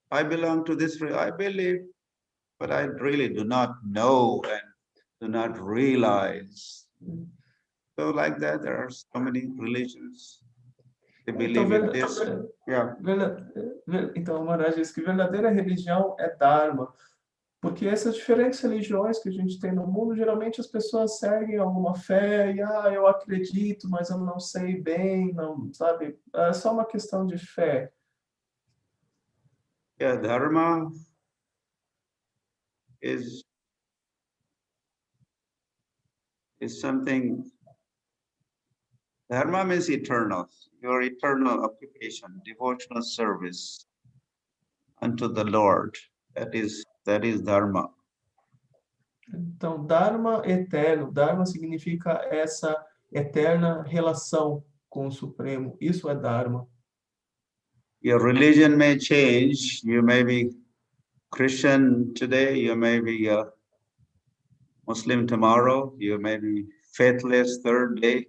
S2: I belong to this, I believe, but I really do not know and do not realize. So like that, there are so many religions. They believe in this. Yeah.
S3: Então, Maharaj diz que verdadeira religião é Dharma, porque essas diferentes religiões que a gente tem no mundo, geralmente as pessoas seguem alguma fé e, eu acredito, mas eu não sei bem, não, sabe? É só uma questão de fé.
S2: Yeah, Dharma is something. Dharma means eternal, your eternal occupation, devotional service unto the Lord. That is Dharma.
S3: Então, Dharma eterno. Dharma significa essa eterna relação com o Supremo. Isso é Dharma.
S2: Your religion may change. You may be Christian today. You may be a Muslim tomorrow. You may be faithless third day.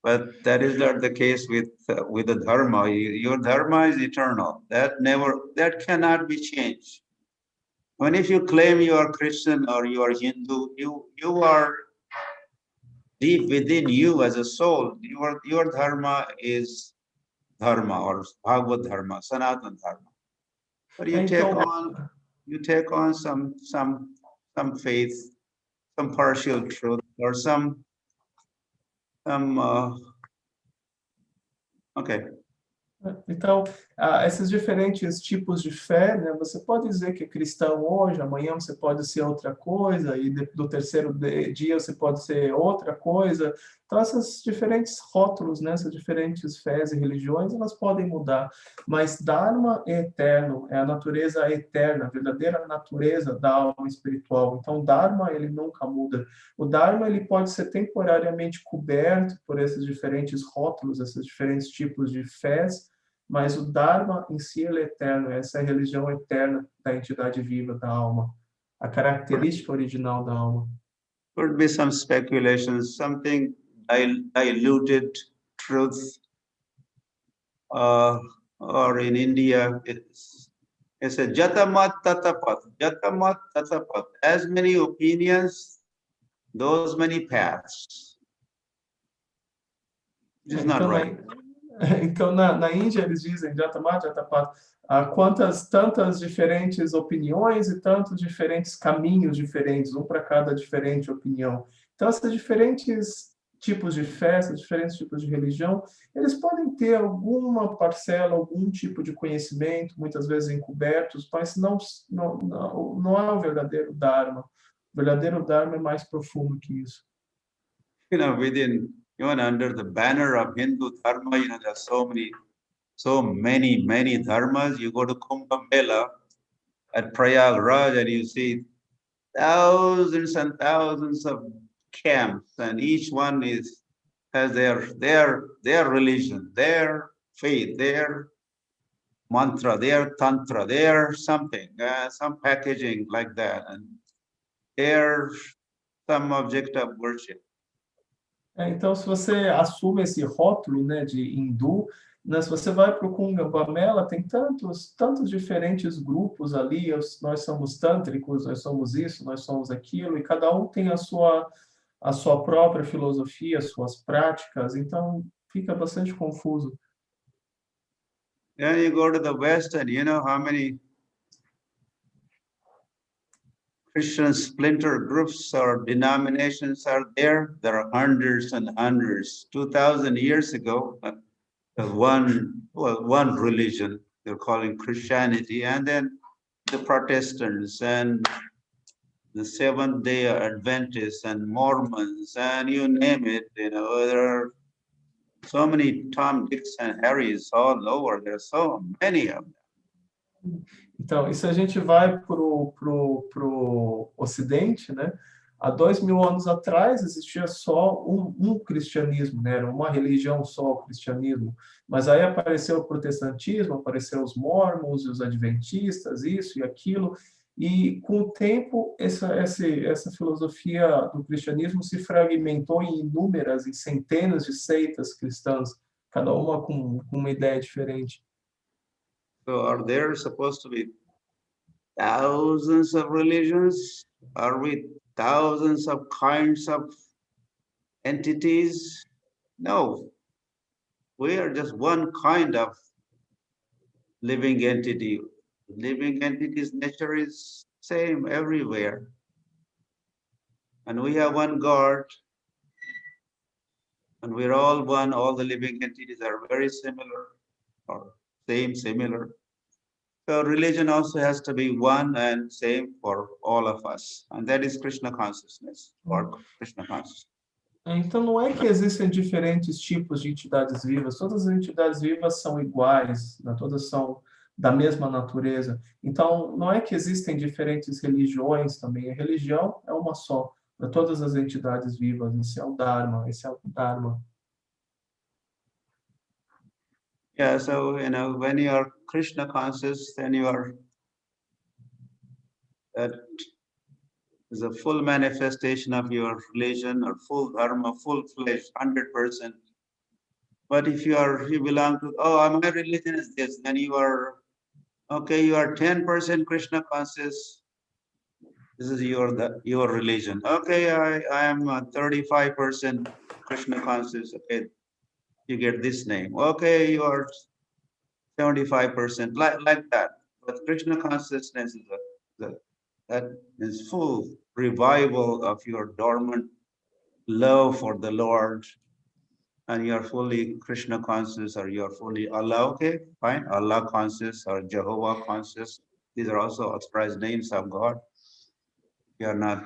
S2: But that is not the case with the Dharma. Your Dharma is eternal. That cannot be changed. When if you claim you are Christian or you are Hindu, you are deep within you as a soul. Your Dharma is Dharma or Bhagavad Dharma, Sanatana Dharma. But you take on some faith, some partial truth, or some okay.
S3: Então, esses diferentes tipos de fé, né? Você pode dizer que é cristão hoje, amanhã você pode ser outra coisa, e do terceiro dia você pode ser outra coisa. Então, esses diferentes rótulos, né? Essas diferentes fés e religiões, elas podem mudar. Mas Dharma é eterno, é a natureza eterna, a verdadeira natureza da alma espiritual. Então, Dharma, ele nunca muda. O Dharma, ele pode ser temporariamente coberto por esses diferentes rótulos, esses diferentes tipos de fés, mas o Dharma em si ele é eterno, essa é a religião eterna da entidade viva da alma, a característica original da alma.
S2: Could be some speculations, something diluted truth, or in India, it's a jatamat tatapat, jatamat tatapat. As many opinions, those many paths. This is not right.
S3: Então, na Índia, eles dizem, Jatamat, Jatapat, tantas diferentes opiniões e tantos diferentes caminhos diferentes, um para cada diferente opinião. Então, esses diferentes tipos de fé, esses diferentes tipos de religião, eles podem ter alguma parcela, algum tipo de conhecimento, muitas vezes encobertos, mas não é o verdadeiro Dharma. O verdadeiro Dharma é mais profundo que isso.
S2: Even under the banner of Hindu Dharma, there are so many dharmas. You go to Kumbh Mela at Prayagraj and you see thousands and thousands of camps, and each one has their religion, their faith, their mantra, their tantra, their something, some packaging like that, and their some object of worship.
S3: Então, se você assume esse rótulo, né, de hindu, né, se você vai para o Kumbh Mela, tem tantos diferentes grupos ali, nós somos tântricos, nós somos isso, nós somos aquilo, e cada um tem a sua própria filosofia, suas práticas, então fica bastante confuso.
S2: Then you go to the West and you know how many Christian splinter groups or denominations are there? There are hundreds and hundreds. 2,000 years ago, one religion they're calling Christianity, and then the Protestants and the Seventh-day Adventists and Mormons and you name it, there are so many Tom, Dicks, and Harrys all over. There are so many of them.
S3: Então, e se a gente vai pro Ocidente, né? Há 2000 anos atrás existia só um cristianismo, né? Era uma religião só, o cristianismo. Mas aí apareceu o protestantismo, apareceu os mormons, os adventistas, isso e aquilo. E com o tempo, essa filosofia do cristianismo se fragmentou em inúmeras, em centenas de seitas cristãs, cada uma com uma ideia diferente.
S2: So are there supposed to be thousands of religions? Are we thousands of kinds of entities? No. We are just one kind of living entity. Living entity's nature is same everywhere. And we have one God. And we're all one. All the living entities are very similar or same, similar. So religion also has to be one and same for all of us. And that is Krishna consciousness or Krishna consciousness.
S3: Então, não é que existem diferentes tipos de entidades vivas, todas as entidades vivas são iguais, né? Todas são da mesma natureza. Então, não é que existem diferentes religiões também, a religião é uma só, para todas as entidades vivas, esse é o Dharma, esse é o Dharma.
S2: Yeah, so, when you are Krishna conscious, then you are, that is a full manifestation of your religion or full dharma, full-fledged, 100%. But if you belong to, my religion is this, then you are, okay, you are 10% Krishna conscious. This is your religion. Okay, I am 35% Krishna conscious. Okay, you get this name. Okay, you are 75%, like that. But Krishna consciousness is that is full revival of your dormant love for the Lord, and you're fully Krishna conscious, or you're fully Allah. Okay, fine, Allah conscious or Jehovah conscious. These are also authorized names of God. You're not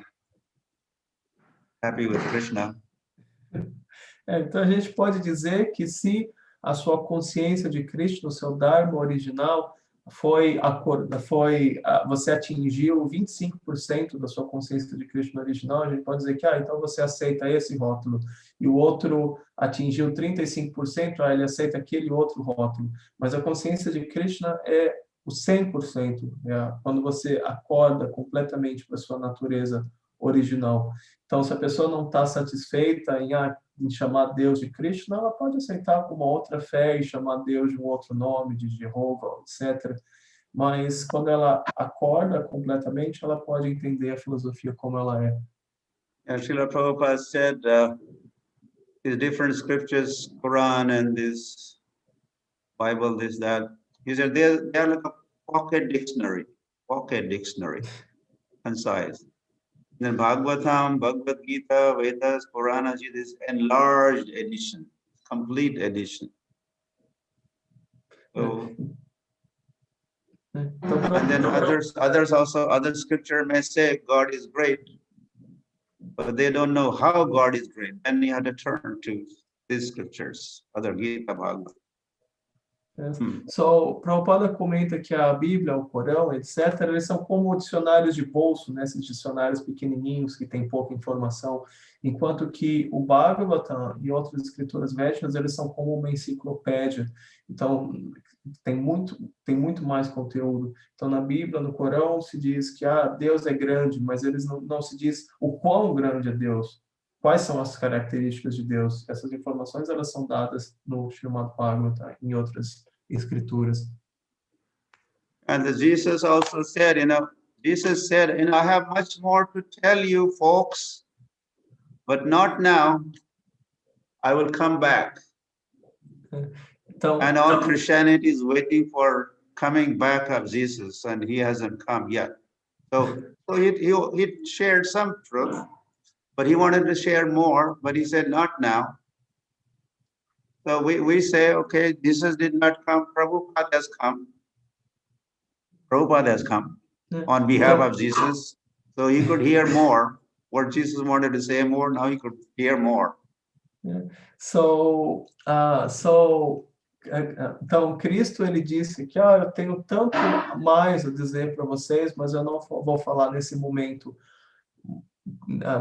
S2: happy with Krishna.
S3: Então a gente pode dizer que se a sua consciência de Krishna, o seu Dharma original, você atingiu 25% da sua consciência de Krishna original, a gente pode dizer que então você aceita esse rótulo, e o outro atingiu 35%, ele aceita aquele outro rótulo. Mas a consciência de Krishna é o 100%, quando você acorda completamente para a sua natureza original. Então, se a pessoa não está satisfeita em chamar Deus de Krishna, ela pode aceitar com uma outra fé e chamar Deus de um outro nome, de Jeová, etc. Mas quando ela acorda completamente, ela pode entender a filosofia como ela é.
S2: And Srila Prabhupada said, his different scriptures, Quran and this Bible, this, that, he said they're like a pocket dictionary, concise. Then Bhagavatam, Bhagavad Gita, Vedas, Puranas, this enlarged edition, complete edition. So, and then other scripture may say God is great, but they don't know how God is great. Then you have to turn to these scriptures, other Gita, Bhagavad.
S3: So, Prabhupada comenta que a Bíblia, o Corão, etc., eles são como dicionários de bolso, né? Esses dicionários pequenininhos que têm pouca informação, enquanto que o Bhagavatam e outras escrituras védicas, eles são como uma enciclopédia. Então, tem muito mais conteúdo. Então, na Bíblia, no Corão, se diz que Deus é grande, mas eles não se diz o quão grande é Deus. Quais são as características de Deus? Essas informações, elas são dadas no Srimad Bhagavatam, em outras escrituras.
S2: And Jesus also said, I have much more to tell you, folks, but not now. I will come back.
S3: Então,
S2: and all Christianity is waiting for coming back of Jesus, and he hasn't come yet. So he shared some truth, but he wanted to share more, but he said, not now. So we say, okay, Jesus did not come, Prabhupada has come. Prabhupada has come. on behalf of Jesus. So he could hear more. What Jesus wanted to say more, now he could hear more.
S3: Então, Cristo, ele disse que eu tenho tanto mais a dizer para vocês, mas eu não vou falar nesse momento.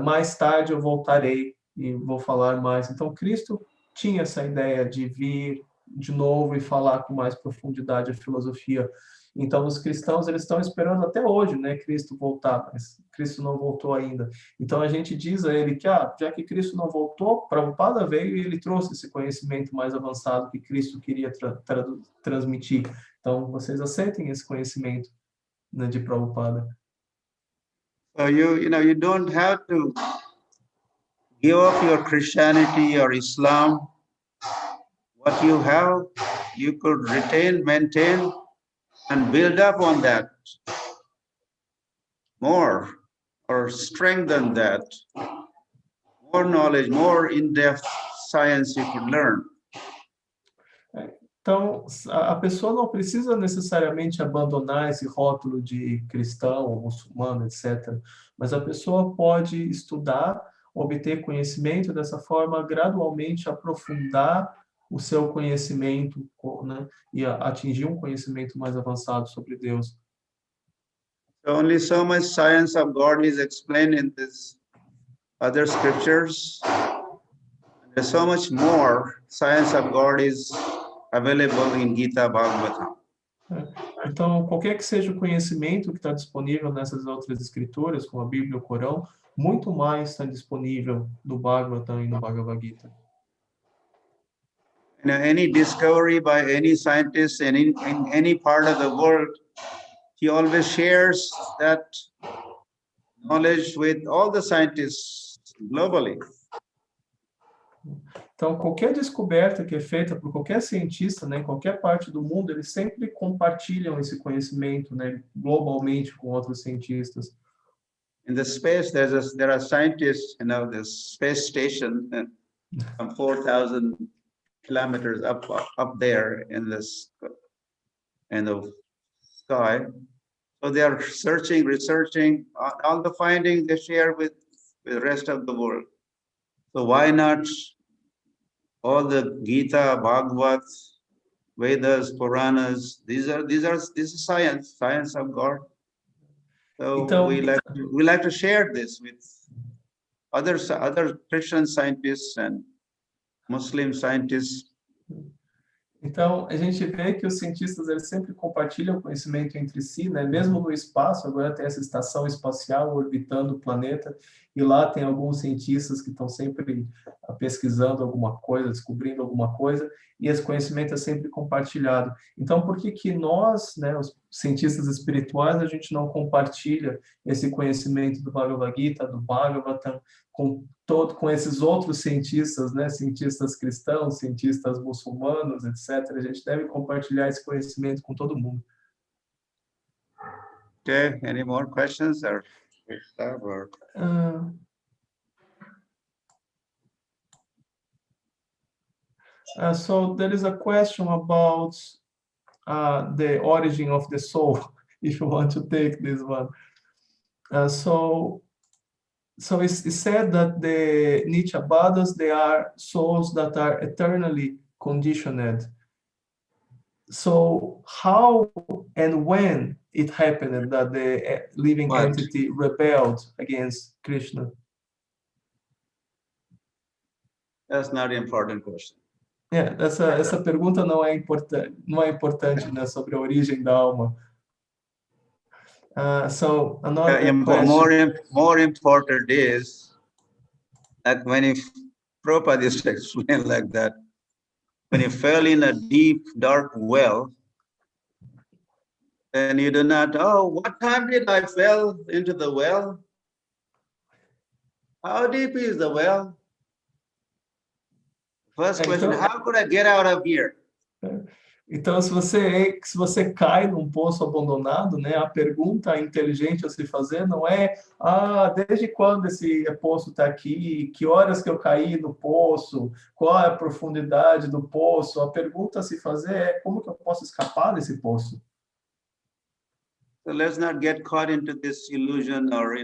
S3: Mais tarde eu voltarei e vou falar mais. Então, Cristo tinha essa ideia de vir de novo e falar com mais profundidade a filosofia. Então, os cristãos, eles estão esperando até hoje, né, Cristo voltar, mas Cristo não voltou ainda. Então, a gente diz a ele que, já que Cristo não voltou, Prabhupada veio e ele trouxe esse conhecimento mais avançado que Cristo queria transmitir. Então, vocês aceitem esse conhecimento, né, de Prabhupada.
S2: So you don't have to give up your Christianity or Islam. What you have, you could retain, maintain, and build up on that more, or strengthen that. More knowledge, more in-depth science you could learn.
S3: Então, a pessoa não precisa necessariamente abandonar esse rótulo de cristão ou muçulmano, etc. Mas a pessoa pode estudar, obter conhecimento, dessa forma, gradualmente aprofundar o seu conhecimento, né, e atingir um conhecimento mais avançado sobre Deus.
S2: So only so much science of God is explained in these other scriptures. There's so much more science of God is available in Gita, Bhagavatam.
S3: Então, qualquer que seja o conhecimento que está disponível nessas outras escrituras, como a Bíblia e o Corão, muito mais está disponível no Bhagavatam e no Bhagavad Gita.
S2: Any discovery by any scientist in any part of the world, he always shares that knowledge with all the scientists globally.
S3: Então, qualquer descoberta que é feita por qualquer cientista, né, em qualquer parte do mundo, eles sempre compartilham esse conhecimento, né, globalmente com outros cientistas.
S2: In the space, there are scientists, the space station, from 4,000 kilometers up there in the sky. So they are researching all the findings they share with the rest of the world. So why not all the Gita, Bhagavad, Vedas, Puranas? This is science of God. So
S3: Então,
S2: we like to share this with other Christian scientists and Muslim scientists.
S3: Então, a gente vê que os cientistas eles sempre compartilham conhecimento entre si, né? Mesmo no espaço, agora tem essa estação espacial orbitando o planeta, e lá tem alguns cientistas que estão sempre pesquisando alguma coisa, descobrindo alguma coisa, e esse conhecimento é sempre compartilhado. Então, por que nós, né, os cientistas espirituais, a gente não compartilha esse conhecimento do Bhagavad Gita, do Bhagavatam, com esses outros cientistas, né, cientistas cristãos, cientistas muçulmanos, etc. A gente deve compartilhar esse conhecimento com todo mundo.
S2: Okay, any more questions or
S3: so there is a question about the origin of the soul, if you want to take this one. So it's said that the Nichabadas, they are souls that are eternally conditioned. So how and when it happened that the living entity rebelled against Krishna?
S2: That's not an important question.
S3: Essa pergunta não é importante, né, sobre a origem da alma. So another question.
S2: More important is that when Prabhupada used to explain like that, when you fell in a deep, dark well, then you do not, what time did I fell into the well? How deep is the well? First question, how could I get out of here?
S3: Então, se você cai num poço abandonado, né, a pergunta inteligente a se fazer não é desde quando esse poço está aqui, que horas que eu caí no poço, qual é a profundidade do poço. A pergunta a se fazer é como que eu posso escapar desse poço?
S2: So let's not get caught into this illusion or,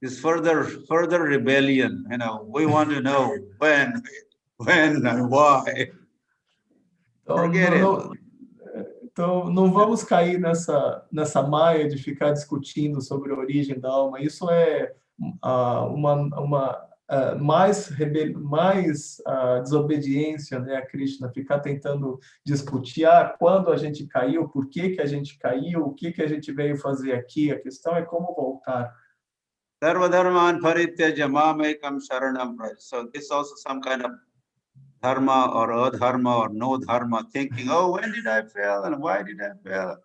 S2: this further rebellion. We want to know when and why. Forget it.
S3: Então, não vamos cair nessa maia de ficar discutindo sobre a origem da alma. Isso é mais desobediência, né, a Krishna, ficar tentando discutir quando a gente caiu, por que a gente caiu, o que a gente veio fazer aqui. A questão é como voltar.
S2: Sarvadharman parityaja mamekam sharanam braj. So this is also some kind of dharma or adharma or no dharma, thinking, oh, when did I fail and why did I fail?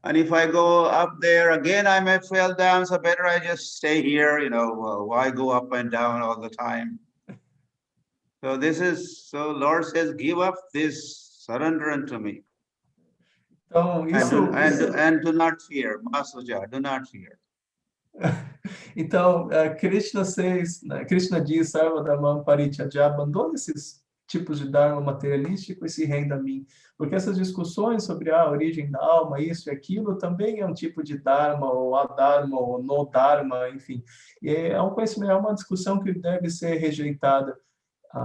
S2: And if I go up there again, I may fall down, so better I just stay here, why go up and down all the time? So Lord says, give up this, surrender unto me.
S3: Então,
S2: And do not fear, Masuja, do not fear.
S3: Então, Krishna diz, Sarvadharman parityaja, abandone esses tipos de dharma materialístico e se renda a mim. Porque essas discussões sobre a origem da alma, isso e aquilo, também é um tipo de dharma, ou adharma, ou no dharma, enfim. E é um conhecimento, é uma discussão que deve ser rejeitada.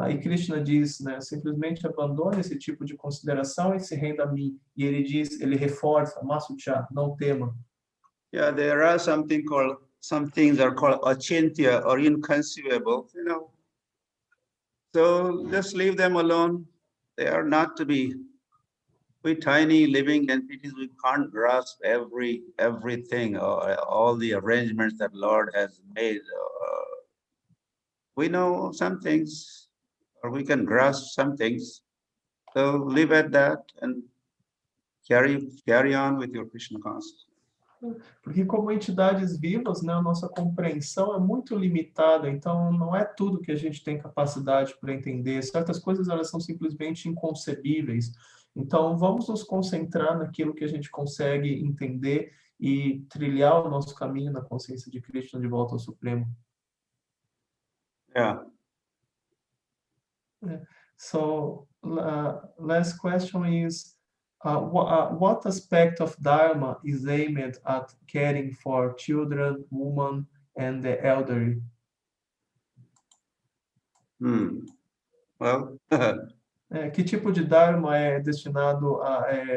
S3: E Krishna diz, né, simplesmente abandone esse tipo de consideração e se renda a mim. E ele reforça, Masucha, não tema.
S2: Yeah, there are some things are called achintya or inconceivable, So just leave them alone. They are not to be. We tiny living entities, we can't grasp everything, all the arrangements that Lord has made. We know some things, or we can grasp some things. So leave at that and carry on with your Krishna consciousness.
S3: Porque como entidades vivas, né, a nossa compreensão é muito limitada, então não é tudo que a gente tem capacidade para entender. Certas coisas elas são simplesmente inconcebíveis. Então vamos nos concentrar naquilo que a gente consegue entender e trilhar o nosso caminho na consciência de Krishna de volta ao Supremo.
S2: Yeah.
S3: So last question is, what aspect of Dharma is aimed at caring for children, women, and the elderly?
S2: Well,
S3: Que tipo de Dharma é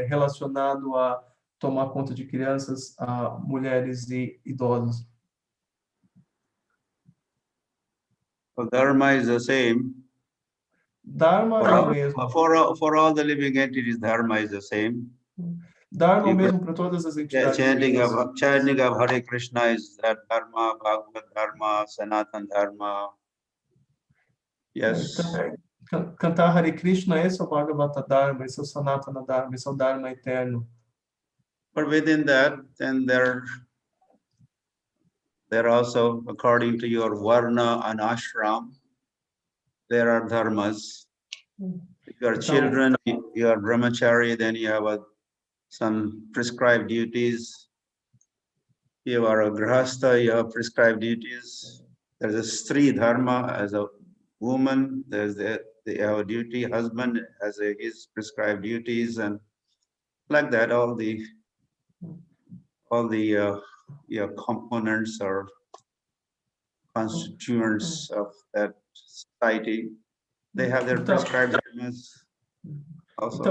S3: relacionado a tomar conta de crianças, mulheres e idosos?
S2: well, Dharma is the same.
S3: Dharma é o mesmo.
S2: For all the living entities, Dharma is the same.
S3: Dharma é o mesmo para todas as entidades.
S2: Chanting of Hare Krishna is that Dharma, Bhagavad Dharma, Sanatan Dharma. Yes.
S3: Então, cantar Hare Krishna, esse é o Bhagavata Dharma, esse é o Sanatana Dharma, esse é o Dharma eterno.
S2: But within that, then there also, according to your Varna and Ashram, there are dharmas. If you are children, you are brahmachari, then you have some prescribed duties. If you are a grihastha, you have prescribed duties. There's a Stri dharma as a woman. There's they have a duty. Husband has his prescribed duties, and like that, all the components or constituents of that society, they have their prescribed dharmas. Also,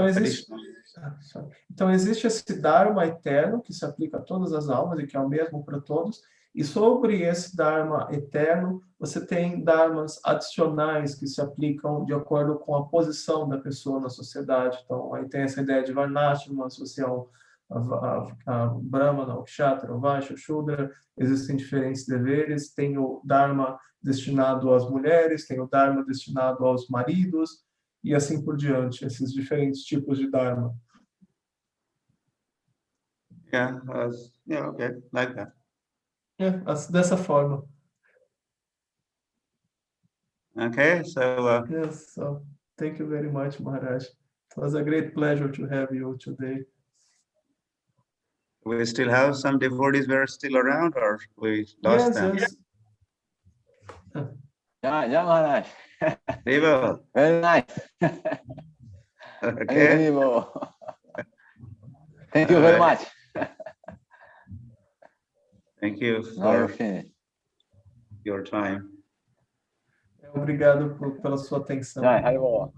S3: então existe esse Dharma eterno que se aplica a todas as almas e que é o mesmo para todos. E sobre esse Dharma eterno, você tem Dharmas adicionais que se aplicam de acordo com a posição da pessoa na sociedade. Então, aí tem essa ideia de Varnashrama, social, a Brahmana, o Kshatriya, o Vaishya, o Shudra. Existem diferentes deveres. Tem o Dharma destinado às mulheres, tem o Dharma destinado aos maridos, e assim por diante, esses diferentes tipos de Dharma.
S2: Yeah, okay, like that.
S3: Dessa forma.
S2: Okay, so...
S3: Yes, so thank you very much, Maharaj. It was a great pleasure to have you today.
S2: We still have some devotees who are still around, or we lost them?
S3: Yes.
S4: Yeah, Maharaj.
S2: Devo.
S4: Very nice.
S2: Okay.
S4: Thank you very much.
S2: Thank you
S4: Now you
S2: for
S4: finish.
S2: your time.
S3: Obrigado pela sua atenção.
S4: Jai, Hare Bol.